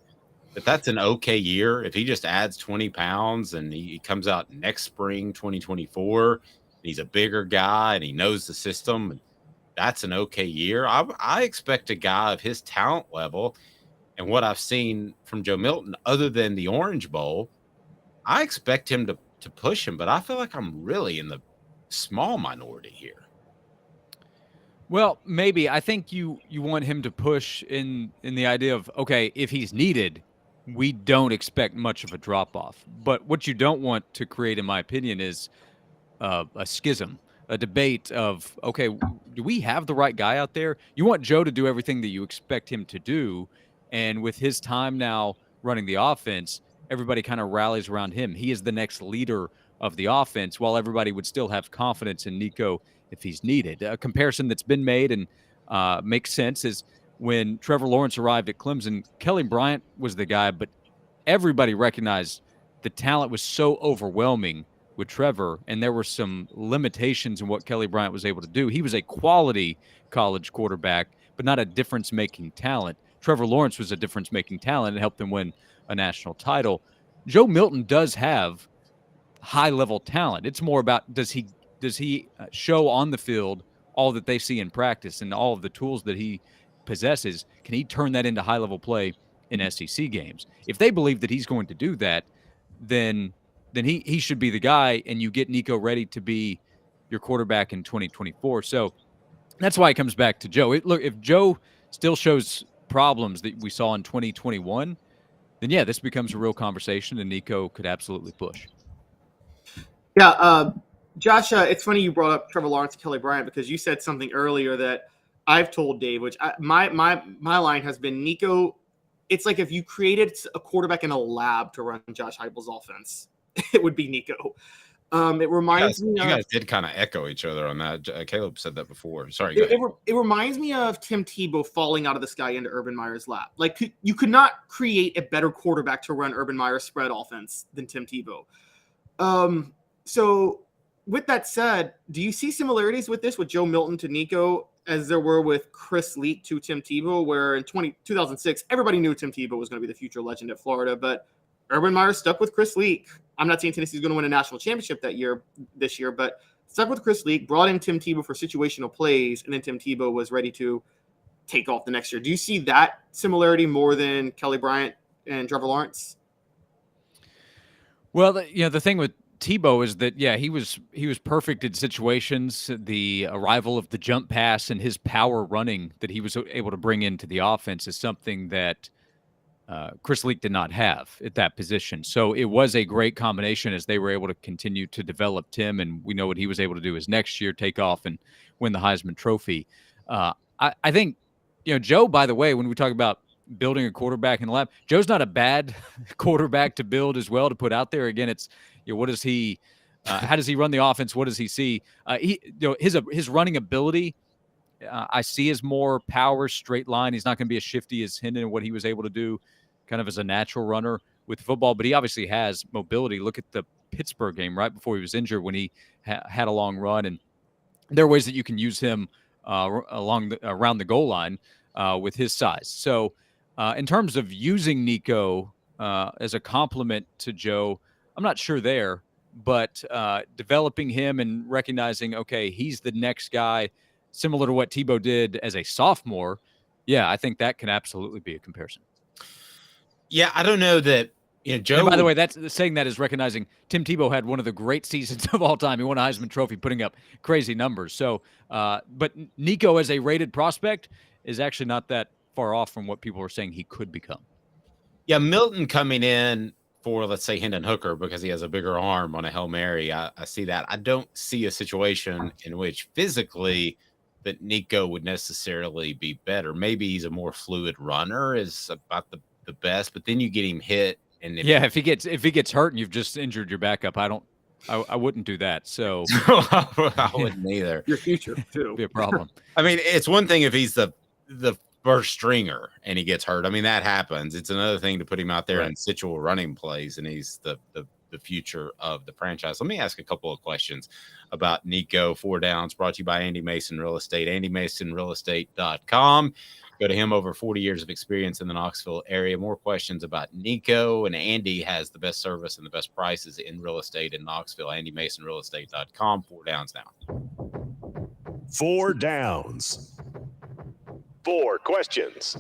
but that's an okay year. If he just adds 20 pounds and he comes out next spring, 2024, and he's a bigger guy and he knows the system, that's an okay year. I expect a guy of his talent level, and what I've seen from Joe Milton, other than the Orange Bowl, I expect him to push him, but I feel like I'm really in the small minority here. Well, maybe. I think you want him to push in the idea of, okay, if he's needed, we don't expect much of a drop off. But what you don't want to create, in my opinion, is a schism, a debate of, okay, do we have the right guy out there? You want Joe to do everything that you expect him to do, and with his time now running the offense, everybody kind of rallies around him. He is the next leader of the offense, while everybody would still have confidence in Nico if he's needed. A comparison that's been made and makes sense is when Trevor Lawrence arrived at Clemson, Kelly Bryant was the guy, but everybody recognized the talent was so overwhelming with Trevor, and there were some limitations in what Kelly Bryant was able to do. He was a quality college quarterback, but not a difference-making talent. Trevor Lawrence was a difference-making talent and helped them win a national title. Joe Milton does have high-level talent. It's more about does he show on the field all that they see in practice and all of the tools that he possesses? Can he turn that into high-level play in SEC games? If they believe that he's going to do that, then he should be the guy, and you get Nico ready to be your quarterback in 2024. So that's why it comes back to Joe. Look, if Joe still shows problems that we saw in 2021, then yeah, this becomes a real conversation, and Nico could absolutely push. Yeah, Josh, it's funny you brought up Trevor Lawrence and Kelly Bryant because you said something earlier that I've told Dave, which my line has been Nico. It's like if you created a quarterback in a lab to run Josh Heupel's offense, it would be Nico. It reminds me. You guys did kind of echo each other on that. Caleb said that before. Sorry. It reminds me of Tim Tebow falling out of the sky into Urban Meyer's lap. Like you could not create a better quarterback to run Urban Meyer's spread offense than Tim Tebow. So with that said, do you see similarities with this with Joe Milton to Nico as there were with Chris Leak to Tim Tebow, where in 2006 everybody knew Tim Tebow was going to be the future legend at Florida, but Urban Meyer stuck with Chris Leak. I'm not saying Tennessee's going to win a national championship this year, but stuck with Chris Leak, brought in Tim Tebow for situational plays, and then Tim Tebow was ready to take off the next year. Do you see that similarity more than Kelly Bryant and Trevor Lawrence? Well, the thing with Tebow is that, yeah, he was perfect in situations. The arrival of the jump pass and his power running that he was able to bring into the offense is something that Chris Leak did not have at that position. So it was a great combination as they were able to continue to develop Tim, and we know what he was able to do his next year, take off and win the Heisman Trophy. I think, Joe, by the way, when we talk about building a quarterback in the lab, Joe's not a bad quarterback to build as well, to put out there. Again, it's, what does he how does he run the offense? What does he see? His running ability, I see as more power, straight line. He's not going to be as shifty as Hendon and what he was able to do kind of as a natural runner with football, but he obviously has mobility. Look at the Pittsburgh game right before he was injured when he had a long run, and there are ways that you can use him around the goal line with his size. So in terms of using Nico as a complement to Joe, I'm not sure there, but developing him and recognizing, okay, he's the next guy, similar to what Tebow did as a sophomore. Yeah, I think that can absolutely be a comparison. Yeah, I don't know that, Joe. And by the way, that's saying that is recognizing Tim Tebow had one of the great seasons of all time. He won a Heisman Trophy, putting up crazy numbers. So, but Nico as a rated prospect is actually not that far off from what people are saying he could become. Yeah, Milton coming in for, let's say, Hendon Hooker because he has a bigger arm on a Hail Mary. I see that. I don't see a situation in which physically that Nico would necessarily be better. Maybe he's a more fluid runner is about the best, but then you get him hit. And if he gets hurt and you've just injured your backup, I wouldn't do that. So I wouldn't either. Your future too be a problem. I mean, it's one thing if he's the first stringer and he gets hurt. I mean, that happens. It's another thing to put him out there in situal running plays, and he's the future of the franchise. Let me ask a couple of questions about Nico. 4 Downs brought to you by Andy Mason Real Estate, andymasonrealestate.com. Go to him. Over 40 years of experience in the Knoxville area. More questions about Nico, and Andy has the best service and the best prices in real estate in Knoxville. andymasonrealestate.com. 4 Downs now. 4 Downs. 4 questions.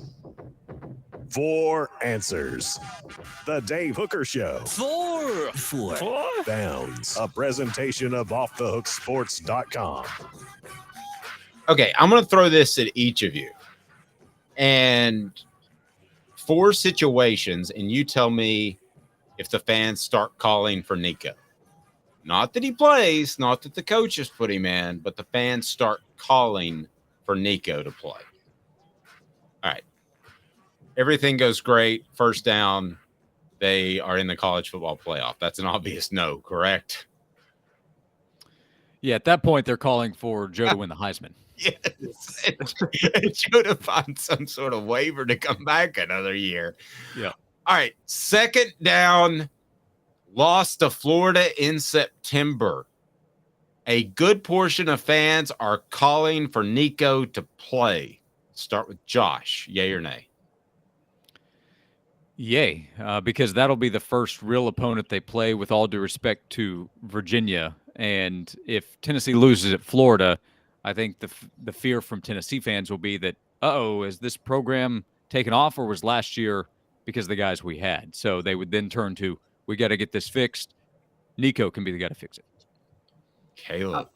4 answers. The Dave Hooker Show. 4 Downs. A presentation of offthehooksports.com. Okay, I'm going to throw this at each of you. And 4 situations, and you tell me if the fans start calling for Nico. Not that he plays, not that the coaches put him in, but the fans start calling for Nico to play. All right. Everything goes great. First down, they are in the college football playoff. That's an obvious no, correct? Yeah, at that point, they're calling for Joe to win the Heisman. Yes. And Joe to find some sort of waiver to come back another year. Yeah. All right. Second down, lost to Florida in September. A good portion of fans are calling for Nico to play. Start with Josh. Yay or nay? Yay, because that'll be the first real opponent they play, with all due respect to Virginia. And if Tennessee loses at Florida, I think the fear from Tennessee fans will be that, is this program taken off, or was last year because of the guys we had? So they would then turn to, we got to get this fixed. Nico can be the guy to fix it. Caleb.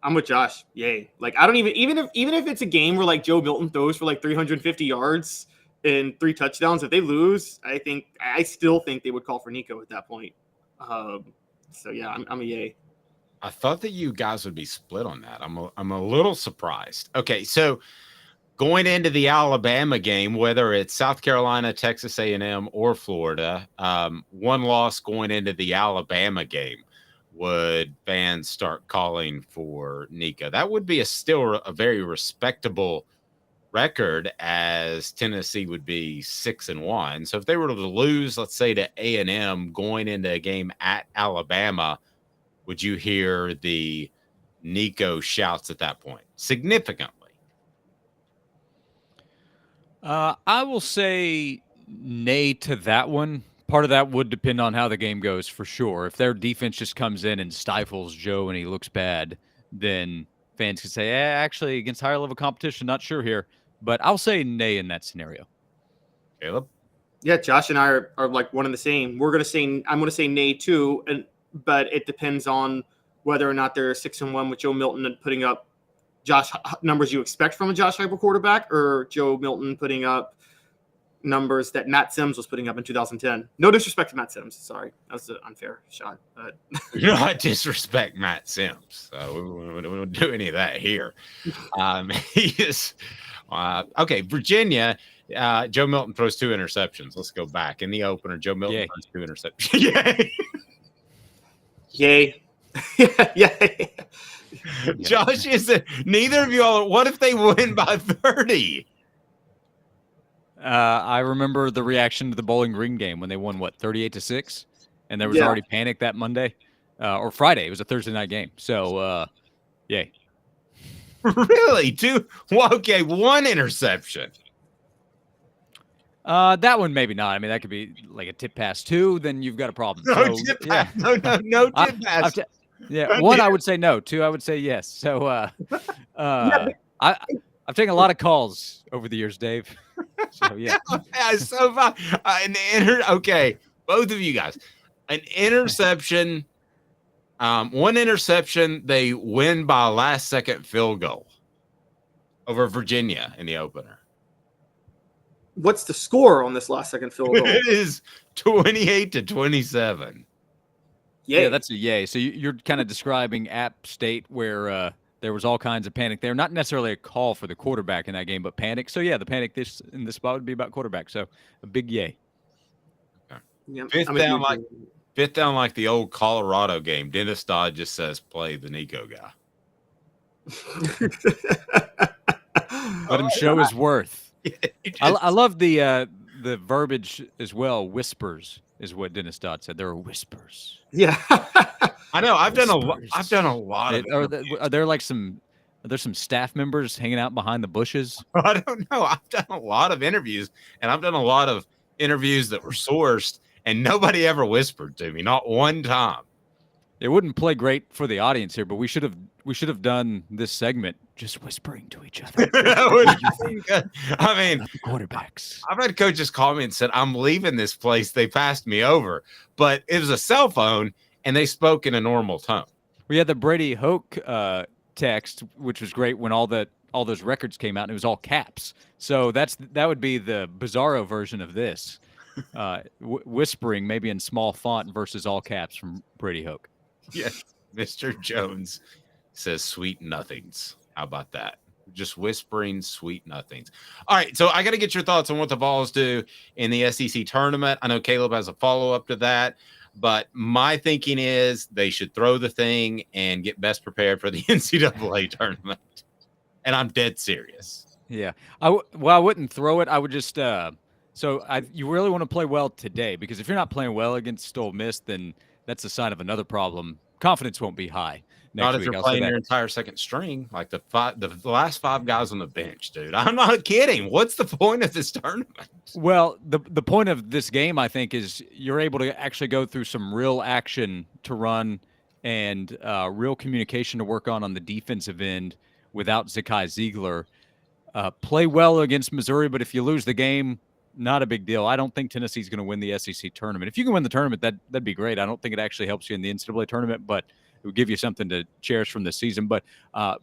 I'm with Josh. Yay. Like, I don't even if it's a game where like Joe Milton throws for like 350 yards and 3 touchdowns, if they lose, I still think they would call for Nico at that point. So yeah, I'm a yay. I thought that you guys would be split on that. I'm a little surprised. Okay, so going into the Alabama game, whether it's South Carolina, Texas A&M, or Florida, one loss going into the Alabama game, would fans start calling for Nico? That would be still a very respectable record, as Tennessee would be 6-1. So if they were to lose, let's say, to A&M going into a game at Alabama, would you hear the Nico shouts at that point significantly? I will say nay to that one. Part of that would depend on how the game goes, for sure. If their defense just comes in and stifles Joe and he looks bad, then fans could say, actually, against higher level competition, not sure here. But I'll say nay in that scenario. Caleb? Yeah, Josh and I are like one and the same. I'm going to say nay too, but it depends on whether or not they're 6-1 with Joe Milton and putting up Josh numbers you expect from a Josh Heupel quarterback, or Joe Milton putting up numbers that Matt Sims was putting up in 2010. No disrespect to Matt Sims. Sorry. That was an unfair shot. But You know, I disrespect Matt Sims. So we don't do any of that here. He is okay. Virginia, Joe Milton throws 2 interceptions. Let's go back. In the opener, Joe Milton throws 2 interceptions. Yay. Yay. Josh isn't. Neither of you all. What if they win by 30? I remember the reaction to the Bowling Green game when they won, 38-6? And there was already panic that Monday or Friday. It was a Thursday night game. So, yay. Really? 2? Well, okay, 1 interception. That one maybe not. I mean, that could be like a tip pass 2. Then you've got a problem. No tip pass. No tip pass. One, I would say no. 2, I would say yes. So, I've taken a lot of calls over the years, Dave. So, yeah. So fun. Okay, both of you guys. An interception, 1 interception, they win by a last-second field goal over Virginia in the opener. What's the score on this last-second field goal? It is 28-27. Yay. Yeah, that's a yay. So you're kind of describing App State, where there was all kinds of panic there. Not necessarily a call for the quarterback in that game, but panic. So, yeah, the panic in this spot would be about quarterback. So, a big yay. Okay. Yep. Fifth down like the old Colorado game. Dennis Dodd just says, play the Nico guy. Let him show his worth. I love the verbiage as well. Whispers is what Dennis Dodd said. There are whispers. Yeah. I know. I've done a lot of are there like some staff members hanging out behind the bushes? I don't know. I've done a lot of interviews, and I've done a lot of interviews that were sourced, and nobody ever whispered to me, not one time. It wouldn't play great for the audience here, but we should have We should have done this segment just whispering to each other. I mean, quarterbacks. I've had coaches call me and said, I'm leaving this place. They passed me over. But it was a cell phone, and they spoke in a normal tone. We had the Brady Hoke text, which was great when all those records came out, and it was all caps. So that would be the bizarro version of this. Whispering, maybe in small font versus all caps from Brady Hoke. Yes. Mr. Jones says sweet nothings. How about that? Just whispering sweet nothings. All right, so I got to get your thoughts on what the Vols do in the SEC tournament. I know Caleb has a follow-up to that, but my thinking is they should throw the thing and get best prepared for the NCAA tournament. And I'm dead serious. Yeah. I wouldn't throw it. I would just you really want to play well today, because if you're not playing well against Ole Miss, then that's a sign of another problem. Confidence won't be high. Not if you're playing your entire second string, like the last 5 guys on the bench, dude. I'm not kidding. What's the point of this tournament? Well, the point of this game, I think, is you're able to actually go through some real action to run and real communication to work on the defensive end without Zakai Ziegler. Play well against Missouri, but if you lose the game, not a big deal. I don't think Tennessee's going to win the SEC tournament. If you can win the tournament, that'd be great. I don't think it actually helps you in the NCAA tournament, but it would give you something to cherish from this season. But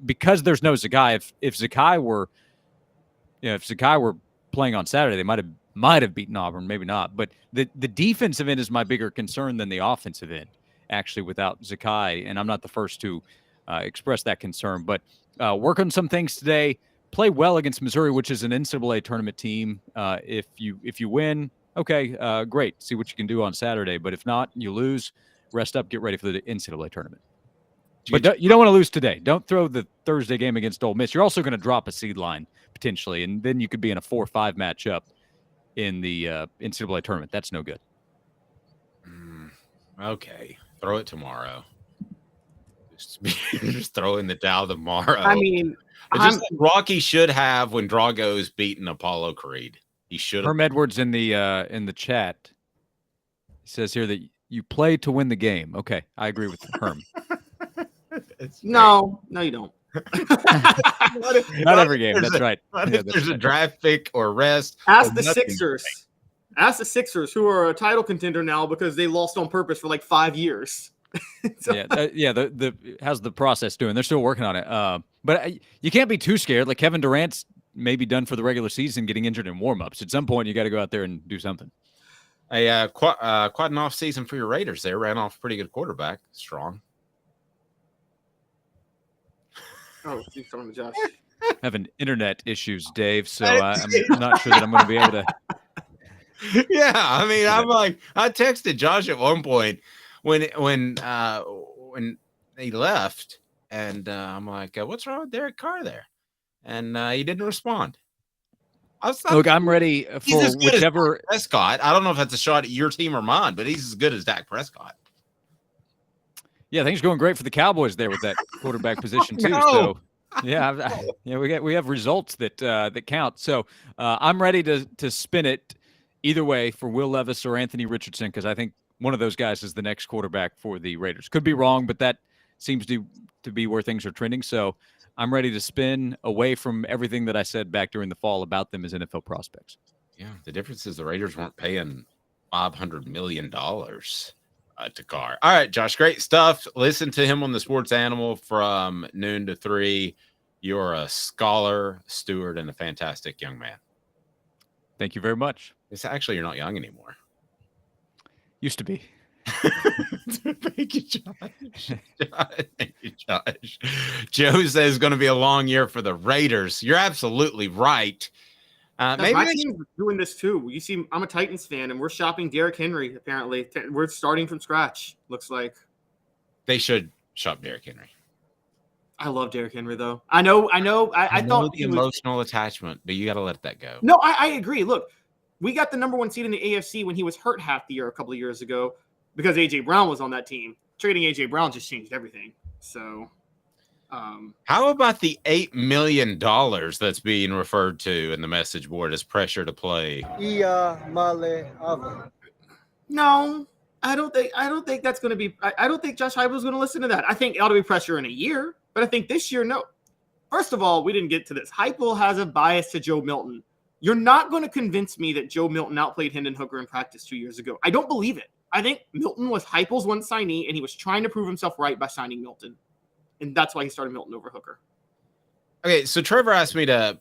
because there's no Zakai, if Zakai were playing on Saturday, they might have beaten Auburn, maybe not. But the defensive end is my bigger concern than the offensive end, actually, without Zakai. And I'm not the first to express that concern. But work on some things today. Play well against Missouri, which is an NCAA tournament team. If you win, okay, great. See what you can do on Saturday. But if not, you lose. Rest up. Get ready for the NCAA tournament. But you don't want to lose today. Don't throw the Thursday game against Ole Miss. You're also going to drop a seed line potentially, and then you could be in a 4-5 matchup in the NCAA tournament. That's no good. Okay, throw it tomorrow. Just throw in the towel tomorrow. I mean, just like Rocky should have when Drago's beaten Apollo Creed. He should have. Herm Edwards in the chat says here that you play to win the game. Okay, I agree with Herm. No, you don't. Not every game. That's right. If there's a draft pick or rest. Ask the Sixers. Ask the Sixers, who are a title contender now because they lost on purpose for like 5 years. How's the process doing? They're still working on it. But you can't be too scared. Like Kevin Durant's maybe done for the regular season, getting injured in warmups. At some point, you got to go out there and do something. Quite an off season for your Raiders. They ran off a pretty good quarterback. Strong. Oh, he's talking to Josh. Having internet issues, Dave. So I'm not sure that I'm going to be able to. Yeah, I mean, I'm like, I texted Josh at one point when he left, and I'm like, what's wrong with Derek Carr there? And he didn't respond. Look, I'm ready for whichever Prescott. I don't know if that's a shot at your team or mine, but he's as good as Dak Prescott. Yeah, things are going great for the Cowboys there with that quarterback position too. No. So, we have results that count. So I'm ready to spin it either way for Will Levis or Anthony Richardson, because I think one of those guys is the next quarterback for the Raiders. Could be wrong, but that seems to be where things are trending. So I'm ready to spin away from everything that I said back during the fall about them as NFL prospects. Yeah, the difference is the Raiders weren't paying $500 million to Carr. All right, Josh, great stuff. Listen to him on the Sports Animal from noon to 3. You're a scholar, steward, and a fantastic young man. Thank you very much. It's actually, you're not young anymore. Used to be. Thank you, Josh. Thank you, Josh. Joe says it's going to be a long year for the Raiders. You're absolutely right. Maybe my team's doing this too. You see, I'm a Titans fan, and we're shopping Derrick Henry. Apparently, we're starting from scratch. Looks like they should shop Derrick Henry. I love Derrick Henry, though. I know. I thought the emotional attachment, but you got to let that go. No, I agree. Look, we got the number 1 seed in the AFC when he was hurt half the year a couple of years ago because AJ Brown was on that team. Trading AJ Brown just changed everything. So. How about the $8 million that's being referred to in the message board as pressure to play? No, I don't think that's going to be. I don't think Josh Heupel's going to listen to that. I think it ought to be pressure in a year. But I think this year, no. First of all, we didn't get to this. Heupel has a bias to Joe Milton. You're not going to convince me that Joe Milton outplayed Hendon Hooker in practice 2 years ago. I don't believe it. I think Milton was Heupel's one signee, and he was trying to prove himself right by signing Milton. And that's why he started Milton over Hooker. Okay, so Trevor asked me to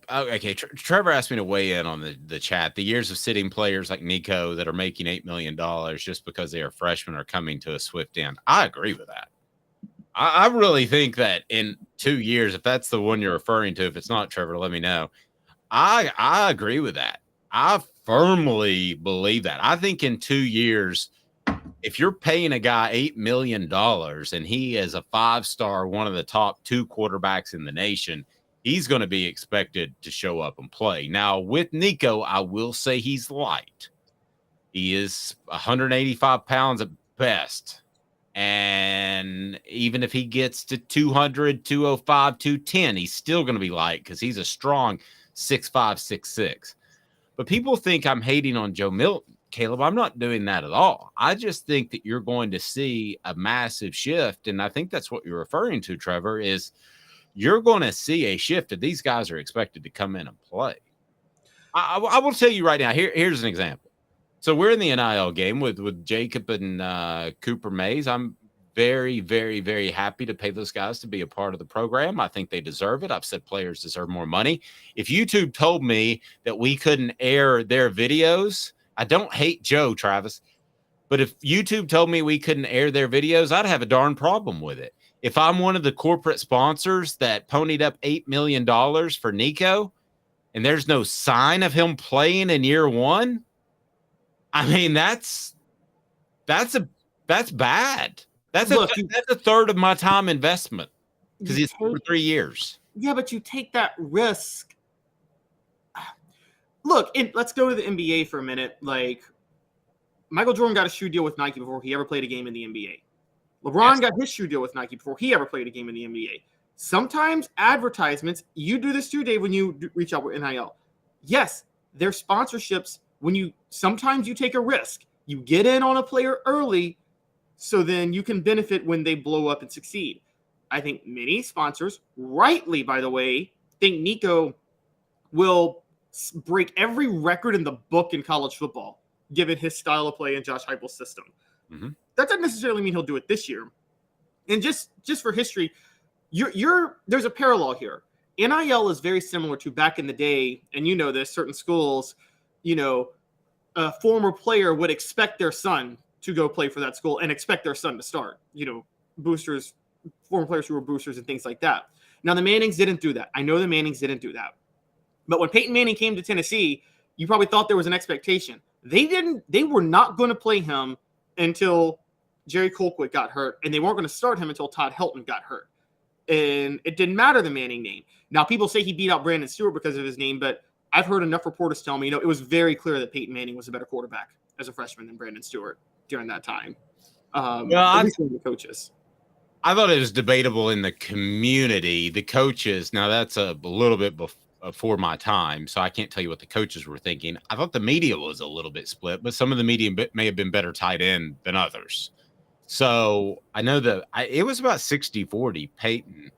Trevor asked me to weigh in on the chat. The years of sitting players like Nico that are making $8 million just because they are freshmen are coming to a swift end. I agree with that. I really think that in 2 years, if that's the one you're referring to, if it's not, Trevor, let me know. I agree with that. I firmly believe that. I think in 2 years, if you're paying a guy $8 million and he is a 5-star, one of the top 2 quarterbacks in the nation, he's going to be expected to show up and play. Now, with Nico, I will say he's light. He is 185 pounds at best. And even if he gets to 200, 205, 210, he's still going to be light because he's a strong 6'5", 6'6". But people think I'm hating on Joe Milton. Caleb, I'm not doing that at all. I just think that you're going to see a massive shift. And I think that's what you're referring to, Trevor, is you're going to see a shift that these guys are expected to come in and play. I will tell you right now, here's an example. So we're in the NIL game with Jacob and Cooper Mays. I'm very, very, very happy to pay those guys to be a part of the program. I think they deserve it. I've said players deserve more money. If YouTube told me that we couldn't air their videos, I don't hate Joe, Travis, but if YouTube told me we couldn't air their videos, I'd have a darn problem with it. If I'm one of the corporate sponsors that ponied up $8 million for Nico and there's no sign of him playing in year one, I mean, that's bad. That's a third of my time investment because he's for 3 years. Yeah, but you take that risk. Look, let's go to the NBA for a minute. Like, Michael Jordan got a shoe deal with Nike before he ever played a game in the NBA. LeBron got his shoe deal with Nike before he ever played a game in the NBA. Sometimes advertisements, you do this too, Dave, when you reach out with NIL. Yes, their sponsorships, sometimes you take a risk. You get in on a player early, so then you can benefit when they blow up and succeed. I think many sponsors, rightly, by the way, think Nico will break every record in the book in college football, given his style of play and Josh Heupel's system. Mm-hmm. That doesn't necessarily mean he'll do it this year. And just for history, there's a parallel here. NIL is very similar to back in the day, and you know this, certain schools, a former player would expect their son to go play for that school and expect their son to start, boosters, former players who were boosters and things like that. Now, the Mannings didn't do that. I know the Mannings didn't do that. But when Peyton Manning came to Tennessee, you probably thought there was an expectation. They were not going to play him until Jerry Colquitt got hurt, and they weren't going to start him until Todd Helton got hurt. And it didn't matter the Manning name. Now, people say he beat out Brandon Stewart because of his name, but I've heard enough reporters tell me, it was very clear that Peyton Manning was a better quarterback as a freshman than Brandon Stewart during that time. At least the coaches. I thought it was debatable in the community. The coaches, now that's a little bit before my time, so I can't tell you what the coaches were thinking. I thought the media was a little bit split, but some of the media may have been better tied in than others. So I know that it was about 60-40 Peyton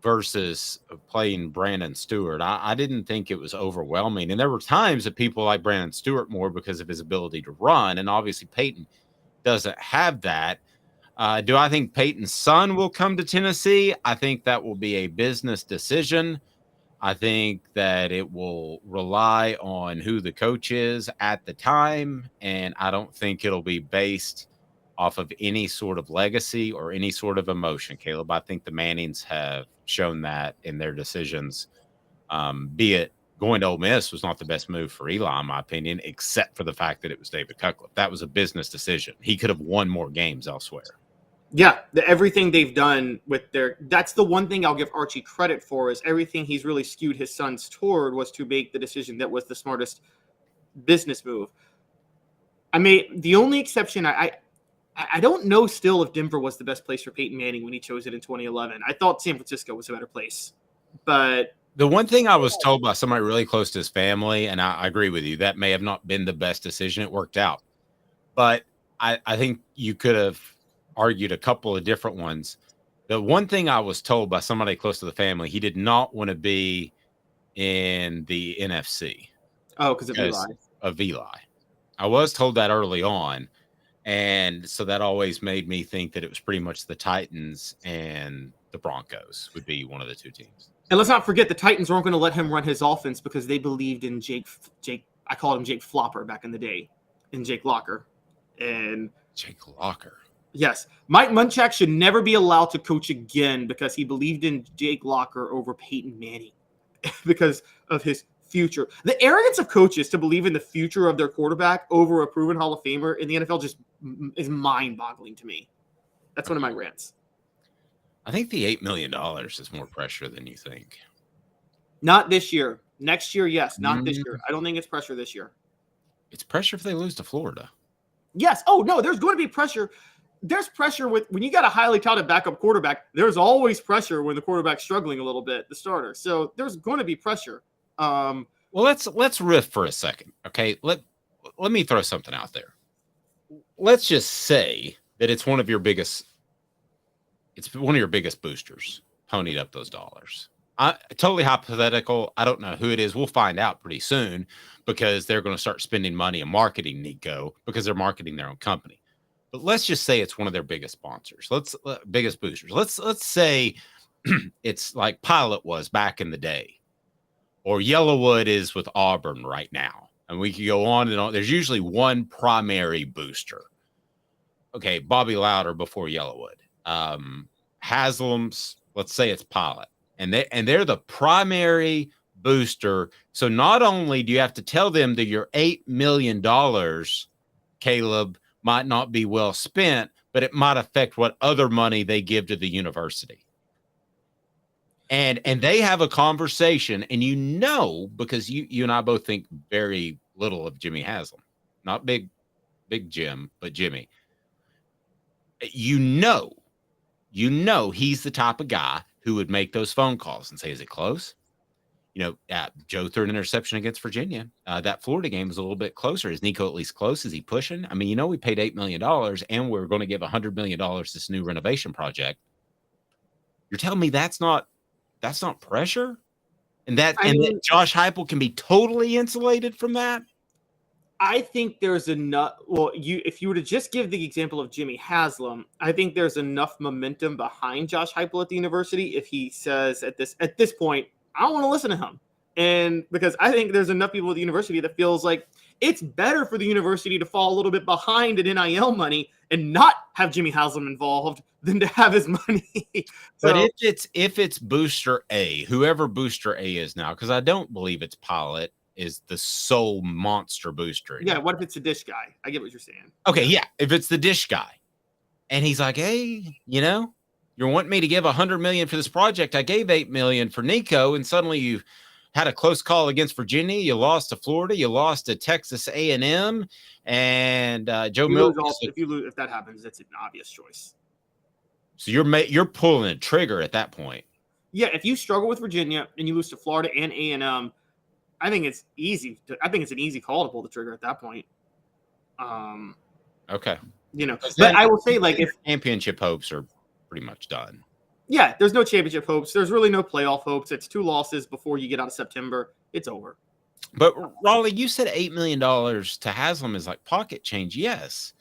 versus playing Brandon Stewart. I didn't think it was overwhelming. And there were times that people like Brandon Stewart more because of his ability to run. And obviously Peyton doesn't have that. Do I think Peyton's son will come to Tennessee? I think that will be a business decision. I think that it will rely on who the coach is at the time. And I don't think it'll be based off of any sort of legacy or any sort of emotion, Caleb. I think the Mannings have shown that in their decisions, be it going to Ole Miss was not the best move for Eli, in my opinion, except for the fact that it was David Cutcliffe. That was a business decision. He could have won more games elsewhere. Yeah, everything they've done with that's the one thing I'll give Archie credit for, is everything he's really skewed his sons toward was to make the decision that was the smartest business move. I mean, the only exception, I don't know still if Denver was the best place for Peyton Manning when he chose it in 2011. I thought San Francisco was a better place. But the one thing I was told by somebody really close to his family, and I agree with you, that may have not been the best decision. It worked out. But I think you could have argued a couple of different ones. The one thing I was told by somebody close to the family, he did not want to be in the NFC. Oh, because of Eli. Of Eli. I was told that early on. And so that always made me think that it was pretty much the Titans and the Broncos would be one of the two teams. And let's not forget the Titans weren't going to let him run his offense because they believed in Jake. I called him Jake Flopper back in the day, in Jake Locker. And Jake Locker. Yes. Mike Munchak should never be allowed to coach again because he believed in Jake Locker over Peyton Manning because of his future. The arrogance of coaches to believe in the future of their quarterback over a proven Hall of Famer in the NFL just is mind-boggling to me. That's one of my rants. I think the $8 million is more pressure than you think. Not this year. Next year, yes. Not this year. I don't think it's pressure this year. It's pressure if they lose to Florida. Yes. Oh, no, there's going to be pressure. There's pressure when you got a highly touted backup quarterback. There's always pressure when the quarterback's struggling a little bit, the starter. So there's going to be pressure. Well, let's riff for a second, okay? Let me throw something out there. Let's just say that it's one of your biggest boosters ponied up those dollars. Totally hypothetical. I don't know who it is. We'll find out pretty soon because they're going to start spending money on marketing Nico because they're marketing their own company. But let's just say it's one of their biggest sponsors. Biggest boosters. Let's say it's like Pilot was back in the day, or Yellowwood is with Auburn right now, and we could go on and on. There's usually one primary booster. Okay, Bobby Louder before Yellowwood. Haslam's. Let's say it's Pilot, and they're the primary booster. So not only do you have to tell them that your $8 million, Caleb, might not be well spent, but it might affect what other money they give to the university. And they have a conversation, and because you and I both think very little of Jimmy Haslam, not big Jim, but Jimmy. You know he's the type of guy who would make those phone calls and say, "Is it close?" Joe threw an interception against Virginia. That Florida game was a little bit closer. Is Nico at least close? Is he pushing? I mean, we paid $8 million and we're going to give $100 million to this new renovation project. You're telling me that's not pressure? And that Josh Heupel can be totally insulated from that? I think there's enough. Well, if you were to just give the example of Jimmy Haslam, I think there's enough momentum behind Josh Heupel at the university if he says at this point, I don't want to listen to him. And because I think there's enough people at the university that feels like it's better for the university to fall a little bit behind in NIL money and not have Jimmy Haslam involved than to have his money. But if it's Booster A, whoever Booster A is now, because I don't believe it's Pilot is the sole monster booster. Yeah, what if it's a dish guy? I get what you're saying. Okay, yeah, if it's the dish guy. And he's like, hey, you're wanting me to give $100 million for this project. I gave $8 million for Nico, and suddenly you had a close call against Virginia. You lost to Florida. You lost to Texas A&M, and Joe Milton. If that happens, it's an obvious choice. So you're pulling a trigger at that point. Yeah, if you struggle with Virginia and you lose to Florida and A&M, I think it's easy. I think it's an easy call to pull the trigger at that point. Okay. But I will say, if championship hopes are pretty much done. Yeah, there's no championship hopes. There's really no playoff hopes. It's 2 losses before you get out of September. It's over. But Raleigh, you said $8 million to Haslam is like pocket change. Yes,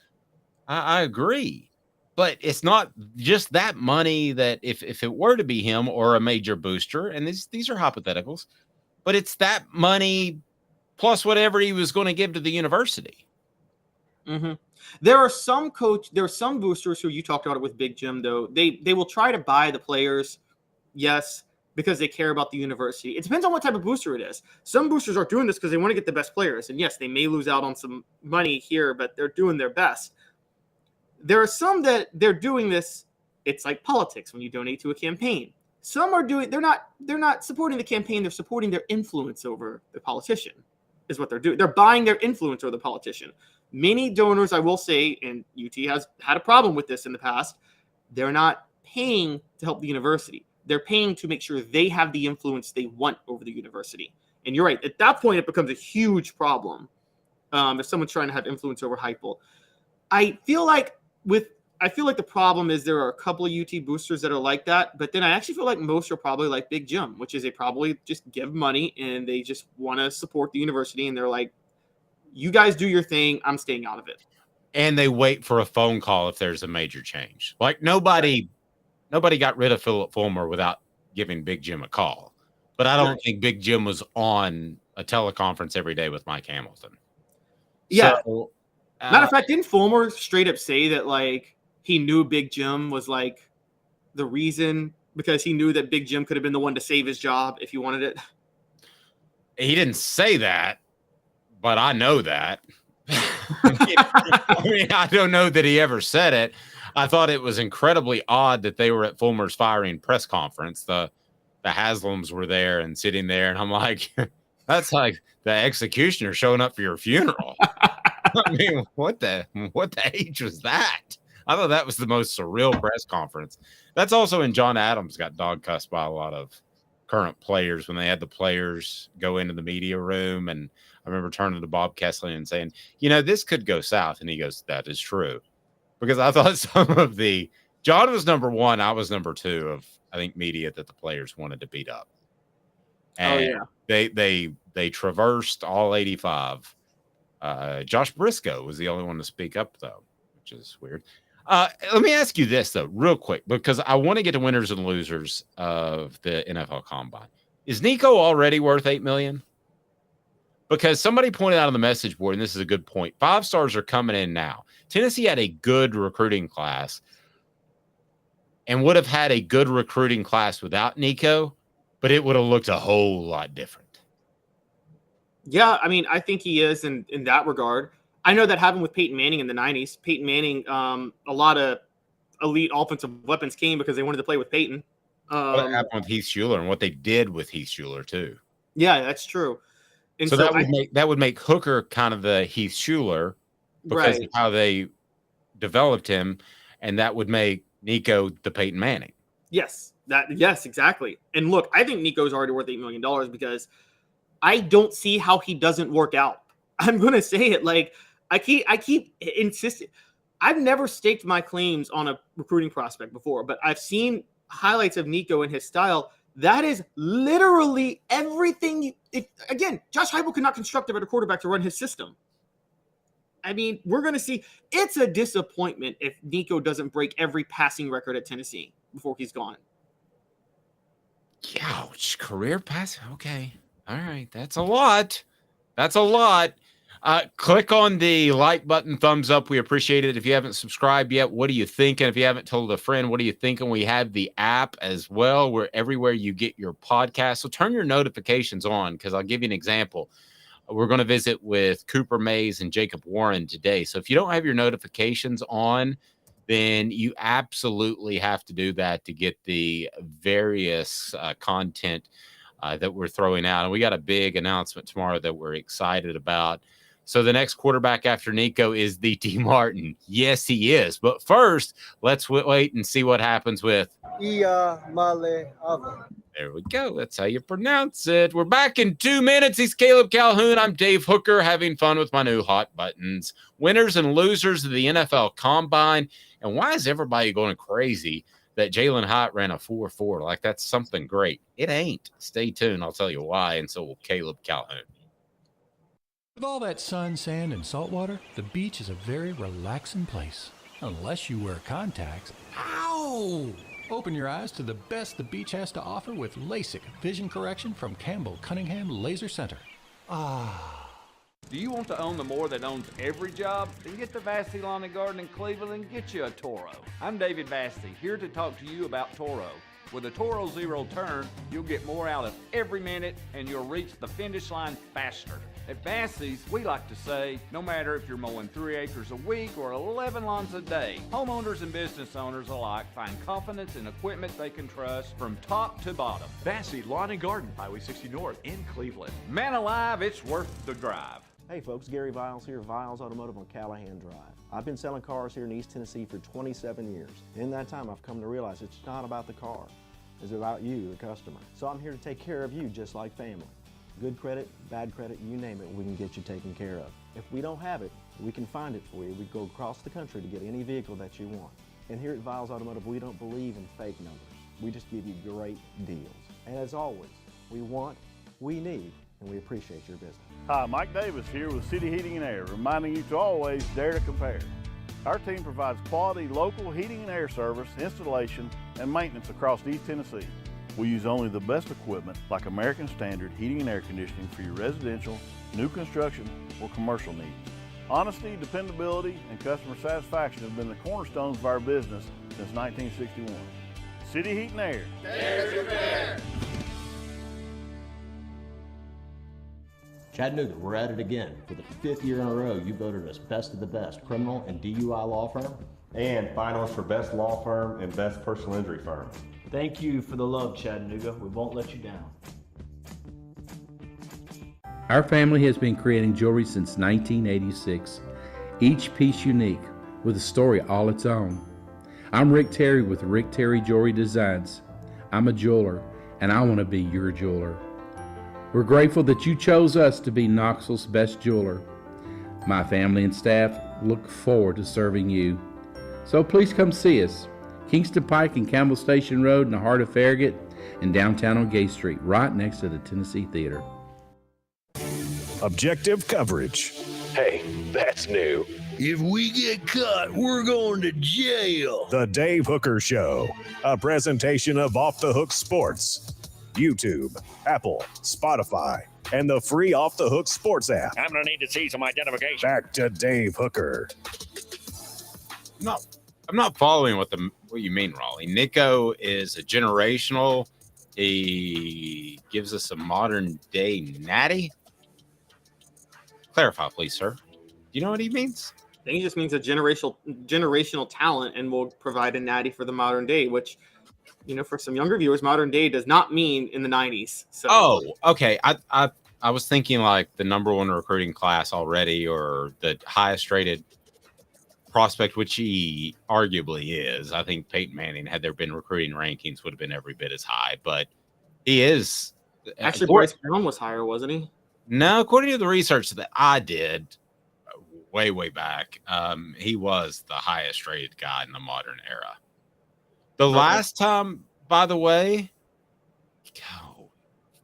I agree. But it's not just that money that if it were to be him or a major booster, and these are hypotheticals, but it's that money plus whatever he was going to give to the university. Mm-hmm. There are some boosters who you talked about it with Big Jim, though. They will try to buy the players, yes, because they care about the university. It depends on what type of booster it is. Some boosters are doing this because they want to get the best players. And yes, they may lose out on some money here, but they're doing their best. There are some that they're doing this. It's like politics when you donate to a campaign. Some are doing, they're not supporting the campaign. They're supporting their influence over the politician is what they're doing. They're buying their influence over the politician. Many donors, I will say, and UT has had a problem with this in the past, they're not paying to help the university. They're paying to make sure they have the influence they want over the university. And you're right. At that point, it becomes a huge problem if someone's trying to have influence over Heupel. I feel like with I feel like the problem is there are a couple of UT boosters that are like that, but then I actually feel like most are probably like Big Jim, which is they probably just give money and they just want to support the university, and they're like, you guys do your thing, I'm staying out of it. And they wait for a phone call if there's a major change. Like nobody got rid of Philip Fulmer without giving Big Jim a call. But I don't think Big Jim was on a teleconference every day with Mike Hamilton. Yeah. So, matter of fact, didn't Fulmer straight up say that like he knew Big Jim was like the reason, because he knew that Big Jim could have been the one to save his job if he wanted it? He didn't say that, but I know that. I mean, I don't know that he ever said it. I thought it was incredibly odd that they were at Fulmer's firing press conference. The Haslams were there and sitting there, and I'm like, that's like the executioner showing up for your funeral. I mean, what the H was that? I thought that was the most surreal press conference. That's also when John Adams got dog cussed by a lot of current players when they had the players go into the media room. And I remember turning to Bob Kessley and saying, this could go south. And he goes, that is true. Because I thought some of John was number one, I was number two of, I think, media that the players wanted to beat up. And they traversed all 85. Josh Briscoe was the only one to speak up, though, which is weird. Let me ask you this, though, real quick, because I want to get to winners and losers of the NFL Combine. Is Nico already worth $8 million? Because somebody pointed out on the message board, and this is a good point, 5 stars are coming in now. Tennessee had a good recruiting class and would have had a good recruiting class without Nico, but it would have looked a whole lot different. Yeah, I mean, I think he is in that regard. I know that happened with Peyton Manning in the 90s. Peyton Manning, a lot of elite offensive weapons came because they wanted to play with Peyton. What happened with Heath Schuler and what they did with Heath Schuler, too. Yeah, that's true. And so that would make Hooker kind of the Heath Schuler because of how they developed him, and that would make Nico the Peyton Manning. Yes, exactly. And look, I think Nico's already worth $8 million because I don't see how he doesn't work out. I'm going to say it. Like, I keep insisting. I've never staked my claims on a recruiting prospect before, but I've seen highlights of Nico and his style. That is literally everything. Again, Josh Heupel could not construct a better quarterback to run his system. I mean, we're going to see. It's a disappointment if Nico doesn't break every passing record at Tennessee before he's gone. Ouch, career pass. Okay. All right. That's a lot. Click on the like button, thumbs up. We appreciate it. If you haven't subscribed yet, what are you thinking? If you haven't told a friend, what are you thinking? We have the app as well. We're everywhere you get your podcast. So turn your notifications on, because I'll give you an example. We're going to visit with Cooper Mays and Jacob Warren today. So if you don't have your notifications on, then you absolutely have to do that to get the various content that we're throwing out. And we got a big announcement tomorrow that we're excited about. So the next quarterback after Nico is the D. Martin. Yes, he is. But first, let's wait and see what happens with There we go. That's how you pronounce it. We're back in 2 minutes. He's Caleb Calhoun. I'm Dave Hooker, having fun with my new hot buttons. Winners and losers of the NFL Combine. And why is everybody going crazy that Jalen Hyatt ran a 4.4? Like that's something great. It ain't. Stay tuned. I'll tell you why. And so will Caleb Calhoun. With all that sun, sand, and salt water, the beach is a very relaxing place. Unless you wear contacts. Ow! Open your eyes to the best the beach has to offer with LASIK vision correction from Campbell Cunningham Laser Center. Do you want to own the more that owns every job? Then get to Vassy Lawn and Garden in Cleveland and get you a Toro. I'm David Vassy, here to talk to you about Toro. With a Toro Zero Turn, you'll get more out of every minute and you'll reach the finish line faster. At Vassy's, we like to say, no matter if you're mowing 3 acres a week or 11 lawns a day, homeowners and business owners alike find confidence in equipment they can trust from top to bottom. Vassy Lawn and Garden, Highway 60 North in Cleveland. Man alive, it's worth the drive. Hey folks, Gary Viles here, Viles Automotive on Callahan Drive. I've been selling cars here in East Tennessee for 27 years. In that time, I've come to realize it's not about the car. It's about you, the customer. So I'm here to take care of you just like family. Good credit, bad credit, you name it, we can get you taken care of. If we don't have it, we can find it for you. We go across the country to get any vehicle that you want. And here at Viles Automotive, we don't believe in fake numbers. We just give you great deals. And as always, we want, we need, and we appreciate your business. Hi, Mike Davis here with City Heating and Air, reminding you to always dare to compare. Our team provides quality local heating and air service, installation, and maintenance across East Tennessee. We use only the best equipment like American Standard heating and air conditioning for your residential, new construction, or commercial needs. Honesty, dependability, and customer satisfaction have been the cornerstones of our business since 1961. City Heat and Air. Dare to compare. Chattanooga, we're at it again. For the 5th year in a row, you voted us best of the best criminal and DUI law firm. And finalists for best law firm and best personal injury firm. Thank you for the love, Chattanooga. We won't let you down. Our family has been creating jewelry since 1986, each piece unique with a story all its own. I'm Rick Terry with Rick Terry Jewelry Designs. I'm a jeweler, and I want to be your jeweler. We're grateful that you chose us to be Knoxville's best jeweler. My family and staff look forward to serving you. So please come see us. Kingston Pike and Campbell Station Road in the heart of Farragut and downtown on Gay Street, right next to the Tennessee Theater. Objective coverage. Hey, that's new. If we get caught, we're going to jail. The Dave Hooker Show, a presentation of Off the Hook Sports. YouTube, Apple, Spotify, and the free Off the Hook Sports app. I'm going to need to see some identification. Back to Dave Hooker. I'm not following what you mean, Raleigh. Nico is a generational. He gives us a modern day natty. Clarify, please, sir. Do you know what he means? I think he just means a generational talent and will provide a natty for the modern day, which, you know, for some younger viewers, modern day does not mean in the 90s. So. Oh, okay. I was thinking like the number one recruiting class already, or the highest rated prospect, which he arguably is. I think Peyton Manning, had there been recruiting rankings, would have been every bit as high, but he is. Actually, Bryce Brown was higher, wasn't he? No, according to the research that I did way back, he was the highest rated guy in the modern era. The last time, by the way,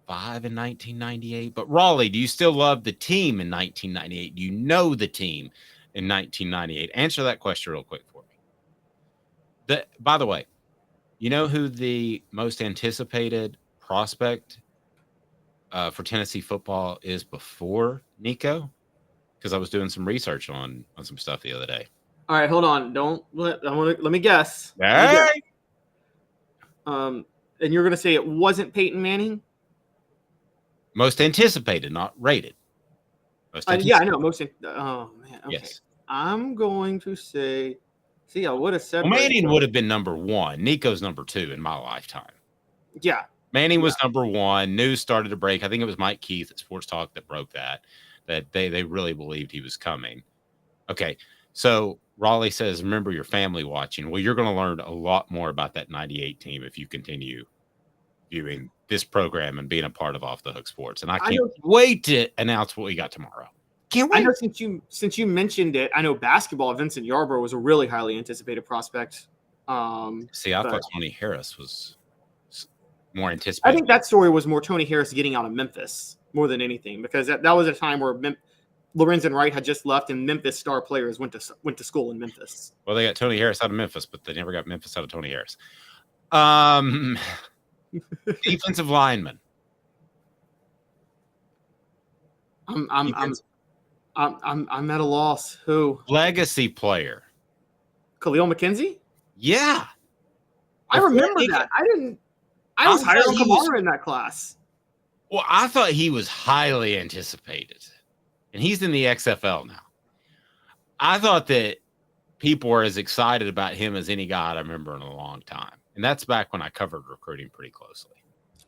5 in 1998. But Raleigh, do you still love the team in 1998? Do you know the team in 1998? Answer that question real quick for me. By the way, you know who the most anticipated prospect for Tennessee football is before Nico? Because I was doing some research on some stuff the other day. All right, hold on. Let me guess. Hey! And you're going to say it wasn't Peyton Manning? Most anticipated, not rated. Yeah, I know. Oh, man. Okay. Yes. I'm going to say, I would have said. Well, Manning would have been number one. Nico's number 2 in my lifetime. Yeah. Manning was number 1. News started to break. I think it was Mike Keith at Sports Talk that broke that they really believed he was coming. Okay. So Raleigh says, remember your family watching. Well, you're going to learn a lot more about that 98 team if you continue viewing this program and being a part of Off the Hook Sports. And I can't wait to announce what we got tomorrow. Can't wait. I know since you mentioned it, I know basketball, Vincent Yarbrough was a really highly anticipated prospect. I thought Tony Harris was more anticipated. I think that story was more Tony Harris getting out of Memphis more than anything, because that was a time where Lorenzen Wright had just left and Memphis star players went to school in Memphis. Well, they got Tony Harris out of Memphis, but they never got Memphis out of Tony Harris. Defensive lineman. I'm at a loss. Who? Legacy player. Khalil McKenzie? Yeah. I remember that. I was higher on Kamara in that class. Well, I thought he was highly anticipated. And he's in the XFL now. I thought that people were as excited about him as any guy I remember in a long time. And that's back when I covered recruiting pretty closely.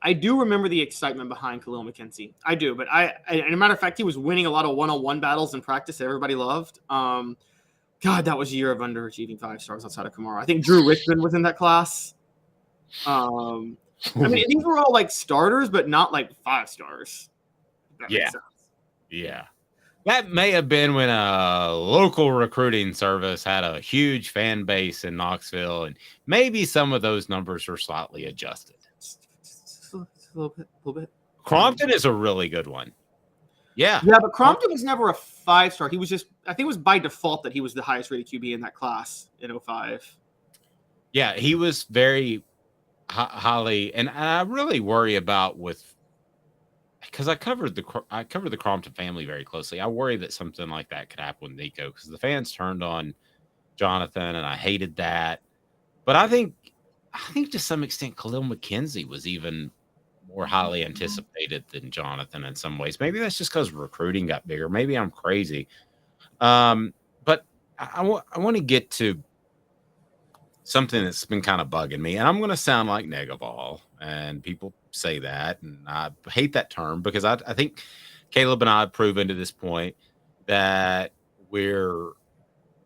I do remember the excitement behind Khalil McKenzie. I do, but and a matter of fact, he was winning a lot of one-on-one battles in practice that everybody loved. God, that was a year of underachieving 5-stars outside of Kamara. I think Drew Richmond was in that class. I mean, these were all like starters, but not like 5 stars. Yeah. Yeah. That may have been when a local recruiting service had a huge fan base in Knoxville, and maybe some of those numbers were slightly adjusted. A little bit. Crompton is a really good one. Yeah. Yeah, but Crompton was never a 5-star. He was just, I think it was by default that he was the highest rated QB in that class in 05. Yeah, he was very highly, and I really worry about because I covered the Crompton family very closely. I worry that something like that could happen with Nico because the fans turned on Jonathan, and I hated that. But I think to some extent Khalil McKenzie was even more highly anticipated than Jonathan in some ways. Maybe that's just because recruiting got bigger. Maybe I'm crazy. But I want to get to something that's been kind of bugging me, and I'm going to sound like Negaval, and people say that, and I hate that term because I think Caleb and I have proven to this point that we're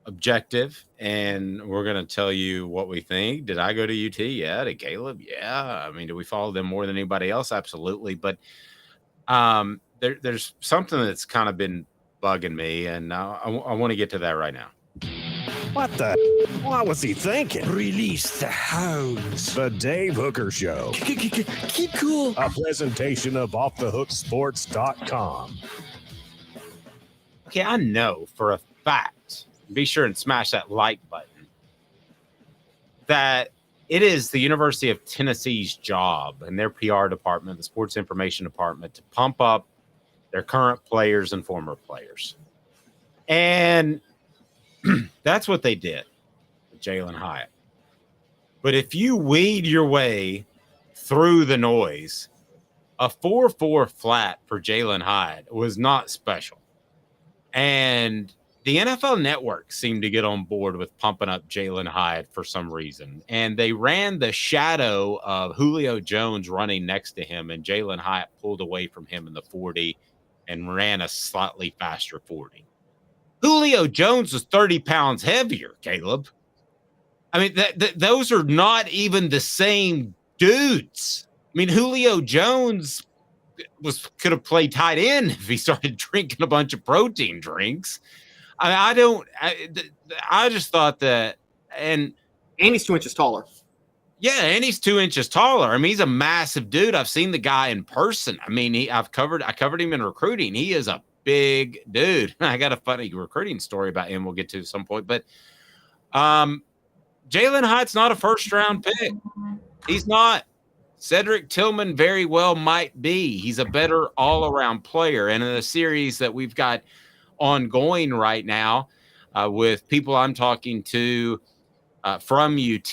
objective and we're going to tell you what we think. Did I go to UT? Yeah. Did Caleb? Yeah. I mean, do we follow them more than anybody else? Absolutely. But there's something that's kind of been bugging me, and I want to get to that right now. What the? What was he thinking? Release the hounds. The Dave Hooker Show. Keep cool. A presentation of offthehooksports.com. Okay, I know for a fact, be sure and smash that like button, that it is the University of Tennessee's job and their PR department, the sports information department, to pump up their current players and former players. And that's what they did with Jalen Hyatt. But if you weed your way through the noise, a 4.4 flat for Jalen Hyatt was not special. And the NFL Network seemed to get on board with pumping up Jalen Hyatt for some reason. And they ran the shadow of Julio Jones running next to him, and Jalen Hyatt pulled away from him in the 40 and ran a slightly faster 40. Julio Jones was 30 pounds heavier, Caleb. I mean, those are not even the same dudes. I mean, Julio Jones could have played tight end if he started drinking a bunch of protein drinks. I just thought that, and he's 2 inches taller. Yeah, and he's 2 inches taller. I mean, he's a massive dude. I've seen the guy in person. I mean, I covered him in recruiting. He is a big dude. I got a funny recruiting story about him we'll get to at some point. But Jalen Hyatt's not a first-round pick. He's not. Cedric Tillman very well might be. He's a better all-around player. And in the series that we've got ongoing right now with people I'm talking to from UT,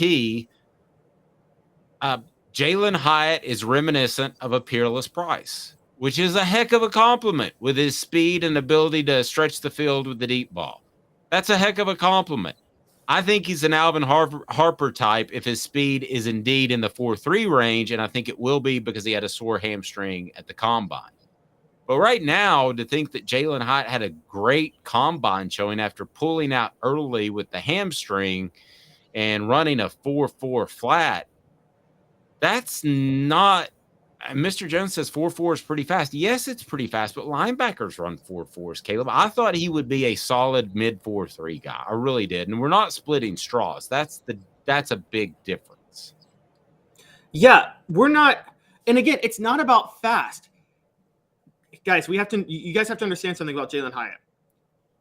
Jalen Hyatt is reminiscent of a Peerless Price, which is a heck of a compliment with his speed and ability to stretch the field with the deep ball. That's a heck of a compliment. I think he's an Alvin Harper type if his speed is indeed in the 4.3 range, and I think it will be because he had a sore hamstring at the combine. But right now, to think that Jalen Hyatt had a great combine showing after pulling out early with the hamstring and running a 4.4 flat, that's not – Mr. Jones says 4.4 is pretty fast. Yes, it's pretty fast, but linebackers run 4.4s, Caleb. I thought he would be a solid mid 4.3 guy. I really did. And we're not splitting straws. That's a big difference. Yeah, we're not. And again, it's not about fast. Guys, you guys have to understand something about Jalen Hyatt.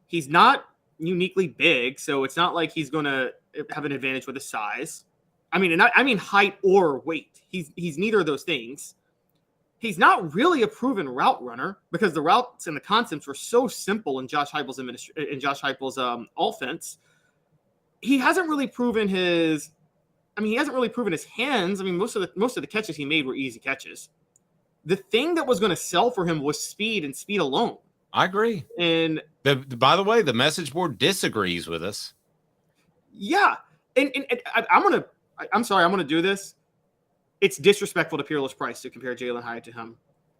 He's not uniquely big, so it's not like he's going to have an advantage with his size. I mean height or weight. He's neither of those things. He's not really a proven route runner because the routes and the concepts were so simple in Josh Heupel's offense. He hasn't really proven his hands. I mean, most of the catches he made were easy catches. The thing that was going to sell for him was speed and speed alone. I agree. And by the way, the message board disagrees with us. Yeah, and I'm sorry, I'm going to do this. It's disrespectful to Peerless Price to compare Jalen Hyatt to him.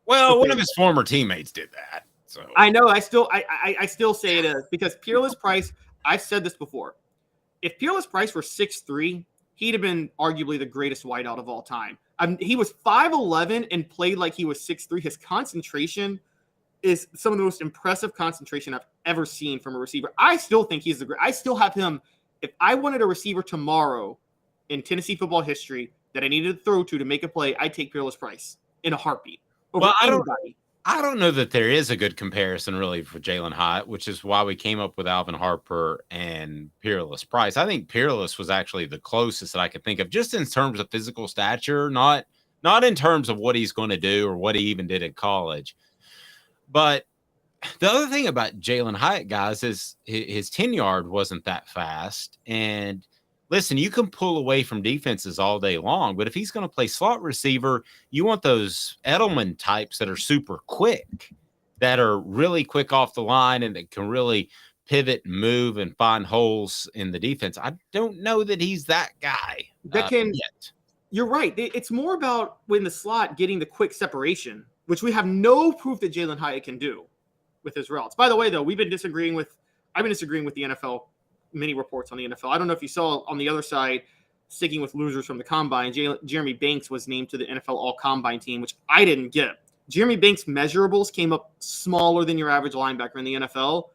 Well, one of his former teammates did that. So I know. I still say it is because Peerless Price. I've said this before. If Peerless Price were 6'3", he'd have been arguably the greatest wideout of all time. He was 5'11" and played like he was 6'3". His concentration is some of the most impressive concentration I've ever seen from a receiver. I still think he's I still have him. If I wanted a receiver tomorrow in Tennessee football history that I needed to throw to make a play, I'd take Peerless Price in a heartbeat over anybody. I don't know that there is a good comparison really for Jalen Hyatt, which is why we came up with Alvin Harper and Peerless Price. I think Peerless was actually the closest that I could think of, just in terms of physical stature, not in terms of what he's going to do or what he even did in college. But the other thing about Jalen Hyatt, guys, is his 10-yard wasn't that fast. And listen, you can pull away from defenses all day long, but if he's going to play slot receiver, you want those Edelman types that are super quick, that are really quick off the line and that can really pivot and move and find holes in the defense. I don't know that he's that guy yet. You're right. It's more about in the slot getting the quick separation, which we have no proof that Jalen Hyatt can do with his routes. By the way, though, I've been disagreeing with the NFL many reports on the NFL. I don't know if you saw on the other side, sticking with losers from the combine, Jeremy Banks was named to the NFL All-Combine team, which I didn't get. Jeremy Banks' measurables came up smaller than your average linebacker in the NFL.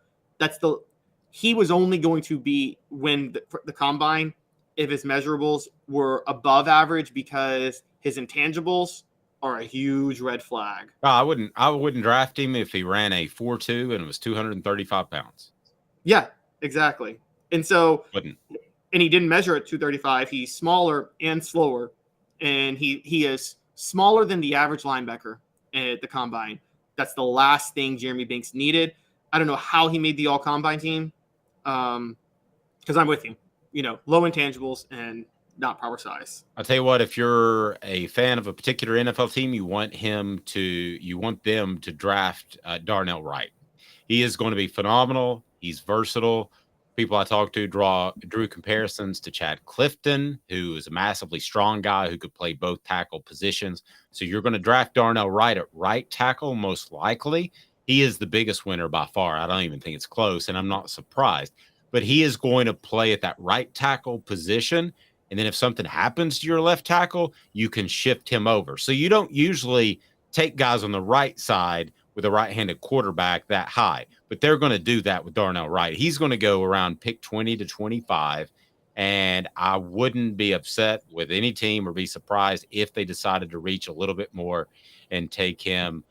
He was only going to win the combine if his measurables were above average, because his intangibles are a huge red flag. I wouldn't draft him if he ran a 4.2 and was 235 pounds. Yeah, exactly. And so, and he didn't measure at 235. He's smaller and slower, and he is smaller than the average linebacker at the combine. That's the last thing Jeremy Banks needed. I don't know how he made the all-combine team, because I'm with you. Low intangibles and not proper size. I'll tell you what, if you're a fan of a particular NFL team, you want them to draft Darnell Wright. He is going to be phenomenal. He's versatile. People I talked to drew comparisons to Chad Clifton, who is a massively strong guy who could play both tackle positions. So you're going to draft Darnell Wright at right tackle, most likely. He is the biggest winner by far. I don't even think it's close, and I'm not surprised. But he is going to play at that right tackle position. And then if something happens to your left tackle, you can shift him over. So you don't usually take guys on the right side with a right-handed quarterback that high, but they're going to do that with Darnell Wright. He's going to go around pick 20 to 25, and I wouldn't be upset with any team or be surprised if they decided to reach a little bit more and take him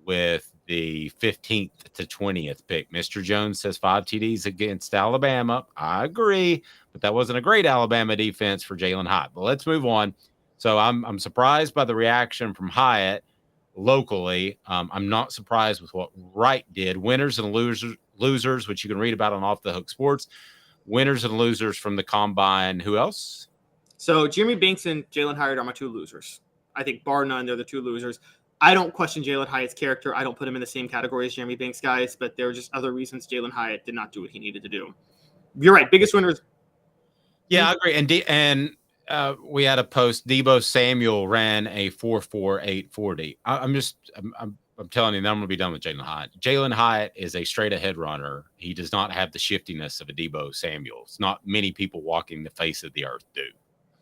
with the 15th to 20th pick. Mr. Jones says 5 TDs against Alabama. I agree, but that wasn't a great Alabama defense for Jalen Hyatt. But let's move on. So I'm surprised by the reaction from Hyatt locally. I'm not surprised with what Wright did. Winners and losers, which you can read about on Off the Hook Sports. Winners and losers from the combine. Who else? So Jeremy Banks and Jalen Hyatt are my 2 losers. I think bar none, they're the 2 losers. I don't question Jalen Hyatt's character. I don't put him in the same category as Jeremy Banks, guys, but there are just other reasons Jalen Hyatt did not do what he needed to do. You're right. Biggest winners. Yeah, I agree. And we had a post. Deebo Samuel ran a 4.48 I'm telling you, I'm going to be done with Jalen Hyatt. Jalen Hyatt is a straight ahead runner. He does not have the shiftiness of a Deebo Samuel. It's not many people walking the face of the earth do.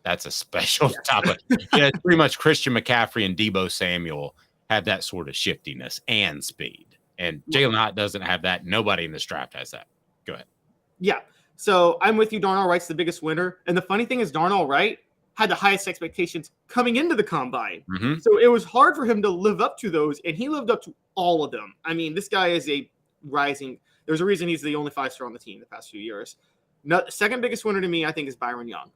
That's a special type of. It's pretty much Christian McCaffrey and Deebo Samuel have that sort of shiftiness and speed. And Jalen Hyatt doesn't have that. Nobody in this draft has that. Go ahead. Yeah. So I'm with you. Darnell Wright's the biggest winner. And the funny thing is Darnell Wright had the highest expectations coming into the combine. Mm-hmm. So it was hard for him to live up to those, and he lived up to all of them. I mean, this guy is there's a reason he's the only 5-star on the team the past few years. Second biggest winner to me, I think, is Byron Young.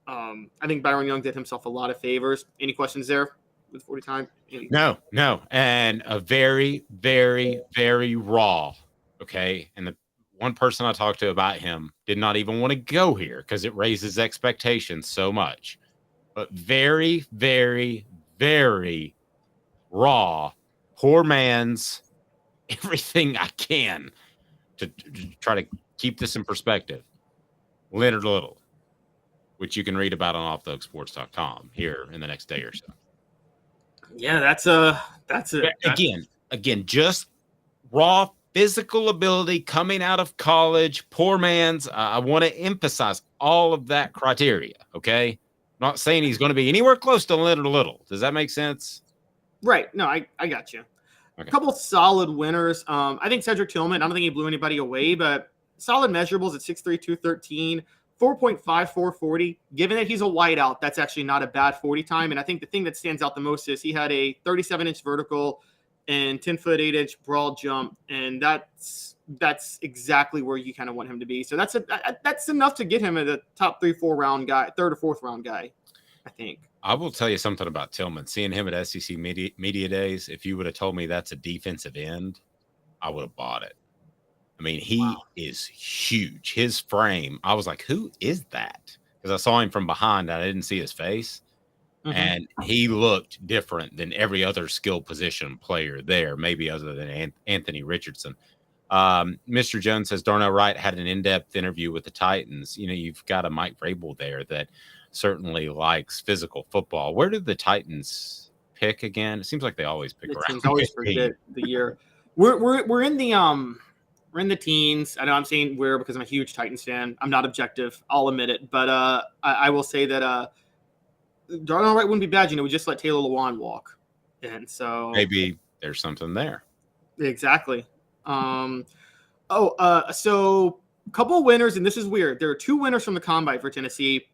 I think Byron Young did himself a lot of favors. Any questions there with 40 time? No. And a very, very, very raw. Okay. And the one person I talked to about him did not even want to go here because it raises expectations so much. But very, very, very raw, poor man's everything I can to try to keep this in perspective. Leonard Little, which you can read about on offthehooksports.com here in the next day or so. Yeah, that's again, just raw physical ability coming out of college, poor man's. I want to emphasize all of that criteria. Okay. I'm not saying he's going to be anywhere close to Leonard Little. Does that make sense? Right. No, I got you. A couple solid winners. I think Cedric Tillman, I don't think he blew anybody away, but solid measurables at 6'3", 213, 4.54 40. Given that he's a wideout, that's actually not a bad 40 time. And I think the thing that stands out the most is he had a 37-inch vertical and 10-foot 8-inch broad jump, and that's exactly where you kind of want him to be. So that's enough to get him at a top 3-4 round guy, 3rd or 4th round guy, I think. I will tell you something about Tillman. Seeing him at SEC media days, if you would have told me that's a defensive end, I would have bought it. I mean, he is huge. His frame, I was like, who is that? Because I saw him from behind. I didn't see his face. And he looked different than every other skill position player there, maybe other than Anthony Richardson. Mr. Jones says Darnell Wright had an in-depth interview with the Titans. You know, you've got a Mike Vrabel there that certainly likes physical football. Where did the Titans pick again? It seems like they always pick around. Teams always forget the year. We're in the teens. I know I'm saying we're because I'm a huge Titans fan. I'm not objective. I'll admit it. But I will say that Darnell Wright wouldn't be bad. We just let Taylor Lewan walk. And so maybe there's something there. Exactly. So a couple of winners, and this is weird. There are 2 winners from the combine for Tennessee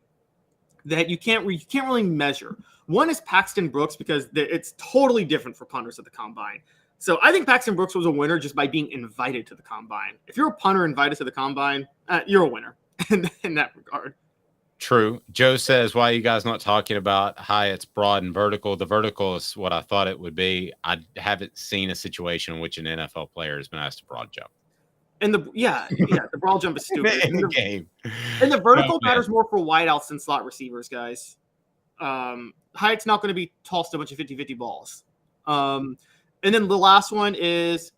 that you can't really measure. One is Paxton Brooks because it's totally different for punters at the combine. So I think Paxton Brooks was a winner just by being invited to the combine. If you're a punter invited to the combine, you're a winner in that regard. True. Joe says, why are you guys not talking about Hyatt's broad and vertical? The vertical is what I thought it would be. I haven't seen a situation in which an NFL player has been asked to broad jump. And the broad jump is stupid. In the game. And the vertical matters more for wideouts than slot receivers, guys. Hyatt's not going to be tossed a bunch of 50-50 balls. And then the last one is,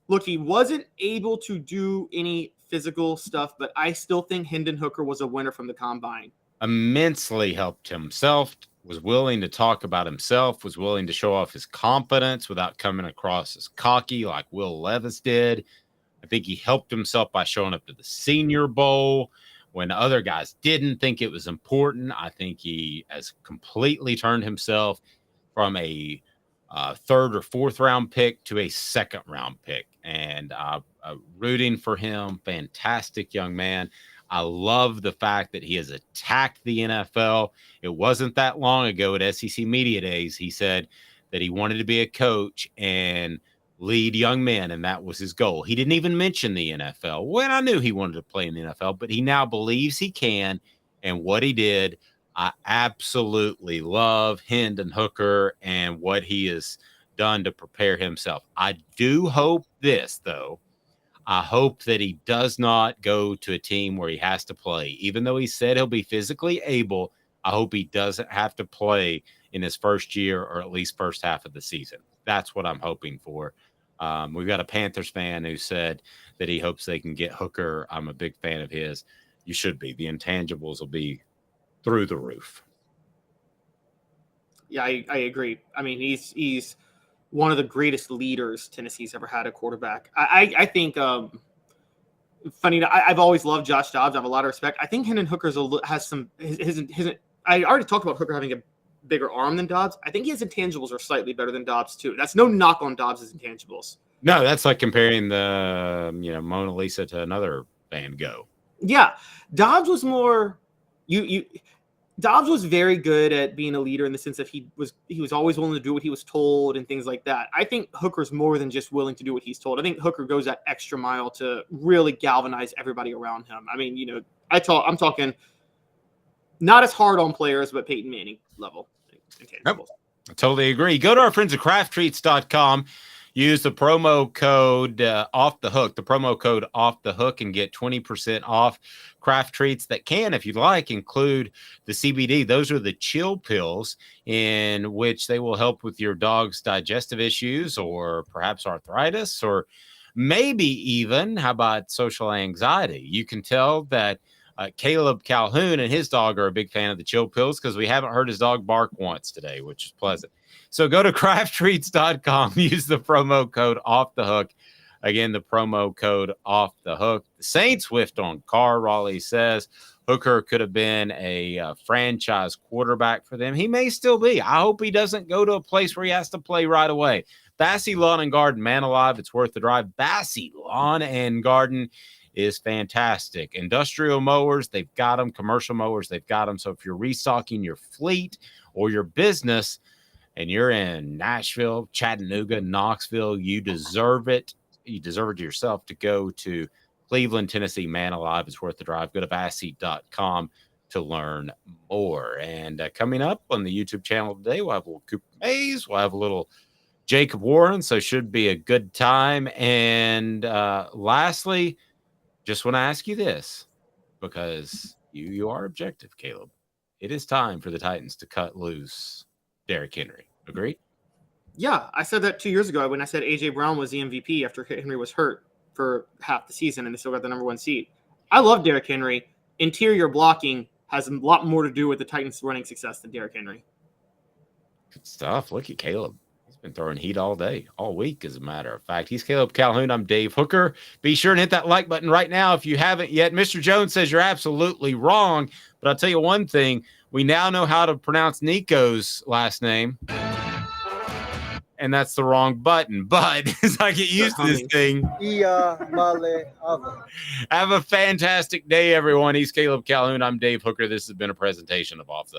look, he wasn't able to do any physical stuff, but I still think Hendon Hooker was a winner from the combine. Immensely helped himself, was willing to talk about himself, was willing to show off his confidence without coming across as cocky like Will Levis did. I think he helped himself by showing up to the Senior Bowl when other guys didn't think it was important. I think he has completely turned himself from a 3rd or 4th round pick to a 2nd round pick. And rooting for him. Fantastic young man. I love the fact that he has attacked the NFL. It wasn't that long ago at SEC Media Days. He said that he wanted to be a coach and lead young men, and that was his goal. He didn't even mention the NFL. When I knew he wanted to play in the NFL, but he now believes he can. And what he did, I absolutely love Hendon Hooker and what he has done to prepare himself. I do hope this, though. I hope that he does not go to a team where he has to play. Even though he said he'll be physically able, I hope he doesn't have to play in his first year or at least first half of the season. That's what I'm hoping for. We've got a Panthers fan who said that he hopes they can get Hooker. I'm a big fan of his. You should be. The intangibles will be through the roof. Yeah, I agree. I mean, he's one of the greatest leaders Tennessee's ever had at quarterback. I think funny. I've always loved Josh Dobbs. I have a lot of respect. I think Hendon Hooker has some. I already talked about Hooker having a bigger arm than Dobbs. I think his intangibles are slightly better than Dobbs too. That's no knock on Dobbs' intangibles. No, that's like comparing the Mona Lisa to another Van Gogh. Yeah, Dobbs was more Dobbs was very good at being a leader in the sense that he was always willing to do what he was told and things like that. I think Hooker's more than just willing to do what he's told. I think Hooker goes that extra mile to really galvanize everybody around him. I mean, I'm talking not as hard on players, but Peyton Manning level intangibles. I totally agree. Go to our friends at crafttreats.com. Use the promo code off the hook, the promo code off the hook, and get 20% off craft treats that can, if you'd like, include the CBD. Those are the chill pills in which they will help with your dog's digestive issues or perhaps arthritis or maybe even, how about social anxiety? You can tell that Caleb Calhoun and his dog are a big fan of the chill pills because we haven't heard his dog bark once today, which is pleasant. So go to crafttreats.com, use the promo code off the hook. Again, the promo code off the hook. The Saints whiffed on Carr. Raleigh says Hooker could have been a franchise quarterback for them. He may still be. I hope he doesn't go to a place where he has to play right away. Bassey Lawn and Garden, man alive, it's worth the drive. Bassey Lawn and Garden is fantastic. Industrial mowers, they've got them. Commercial mowers, they've got them. So if you're restocking your fleet or your business and you're in Nashville, Chattanooga, Knoxville, you deserve it. You deserve it yourself to go to Cleveland, Tennessee. Man alive, it's worth the drive. Go to bassey.com to learn more. And coming up on the YouTube channel today, we'll have a little Cooper Mays. We'll have a little Jacob Warren. So should be a good time. And lastly, just want to ask you this, because you are objective, Caleb. It is time for the Titans to cut loose Derrick Henry. Agree? Yeah, I said that 2 years ago when I said A.J. Brown was the MVP after Henry was hurt for half the season and they still got the number 1 seed. I love Derrick Henry. Interior blocking has a lot more to do with the Titans' running success than Derrick Henry. Good stuff. Look at Caleb. He's been throwing heat all day, all week, as a matter of fact. He's Caleb Calhoun. I'm Dave Hooker. Be sure and hit that like button right now if you haven't yet. Mr. Jones says you're absolutely wrong, but I'll tell you one thing. We now know how to pronounce Nico's last name. And that's the wrong button. But as I get used to this thing, have a fantastic day, everyone. He's Caleb Calhoun. I'm Dave Hooker. This has been a presentation of Off the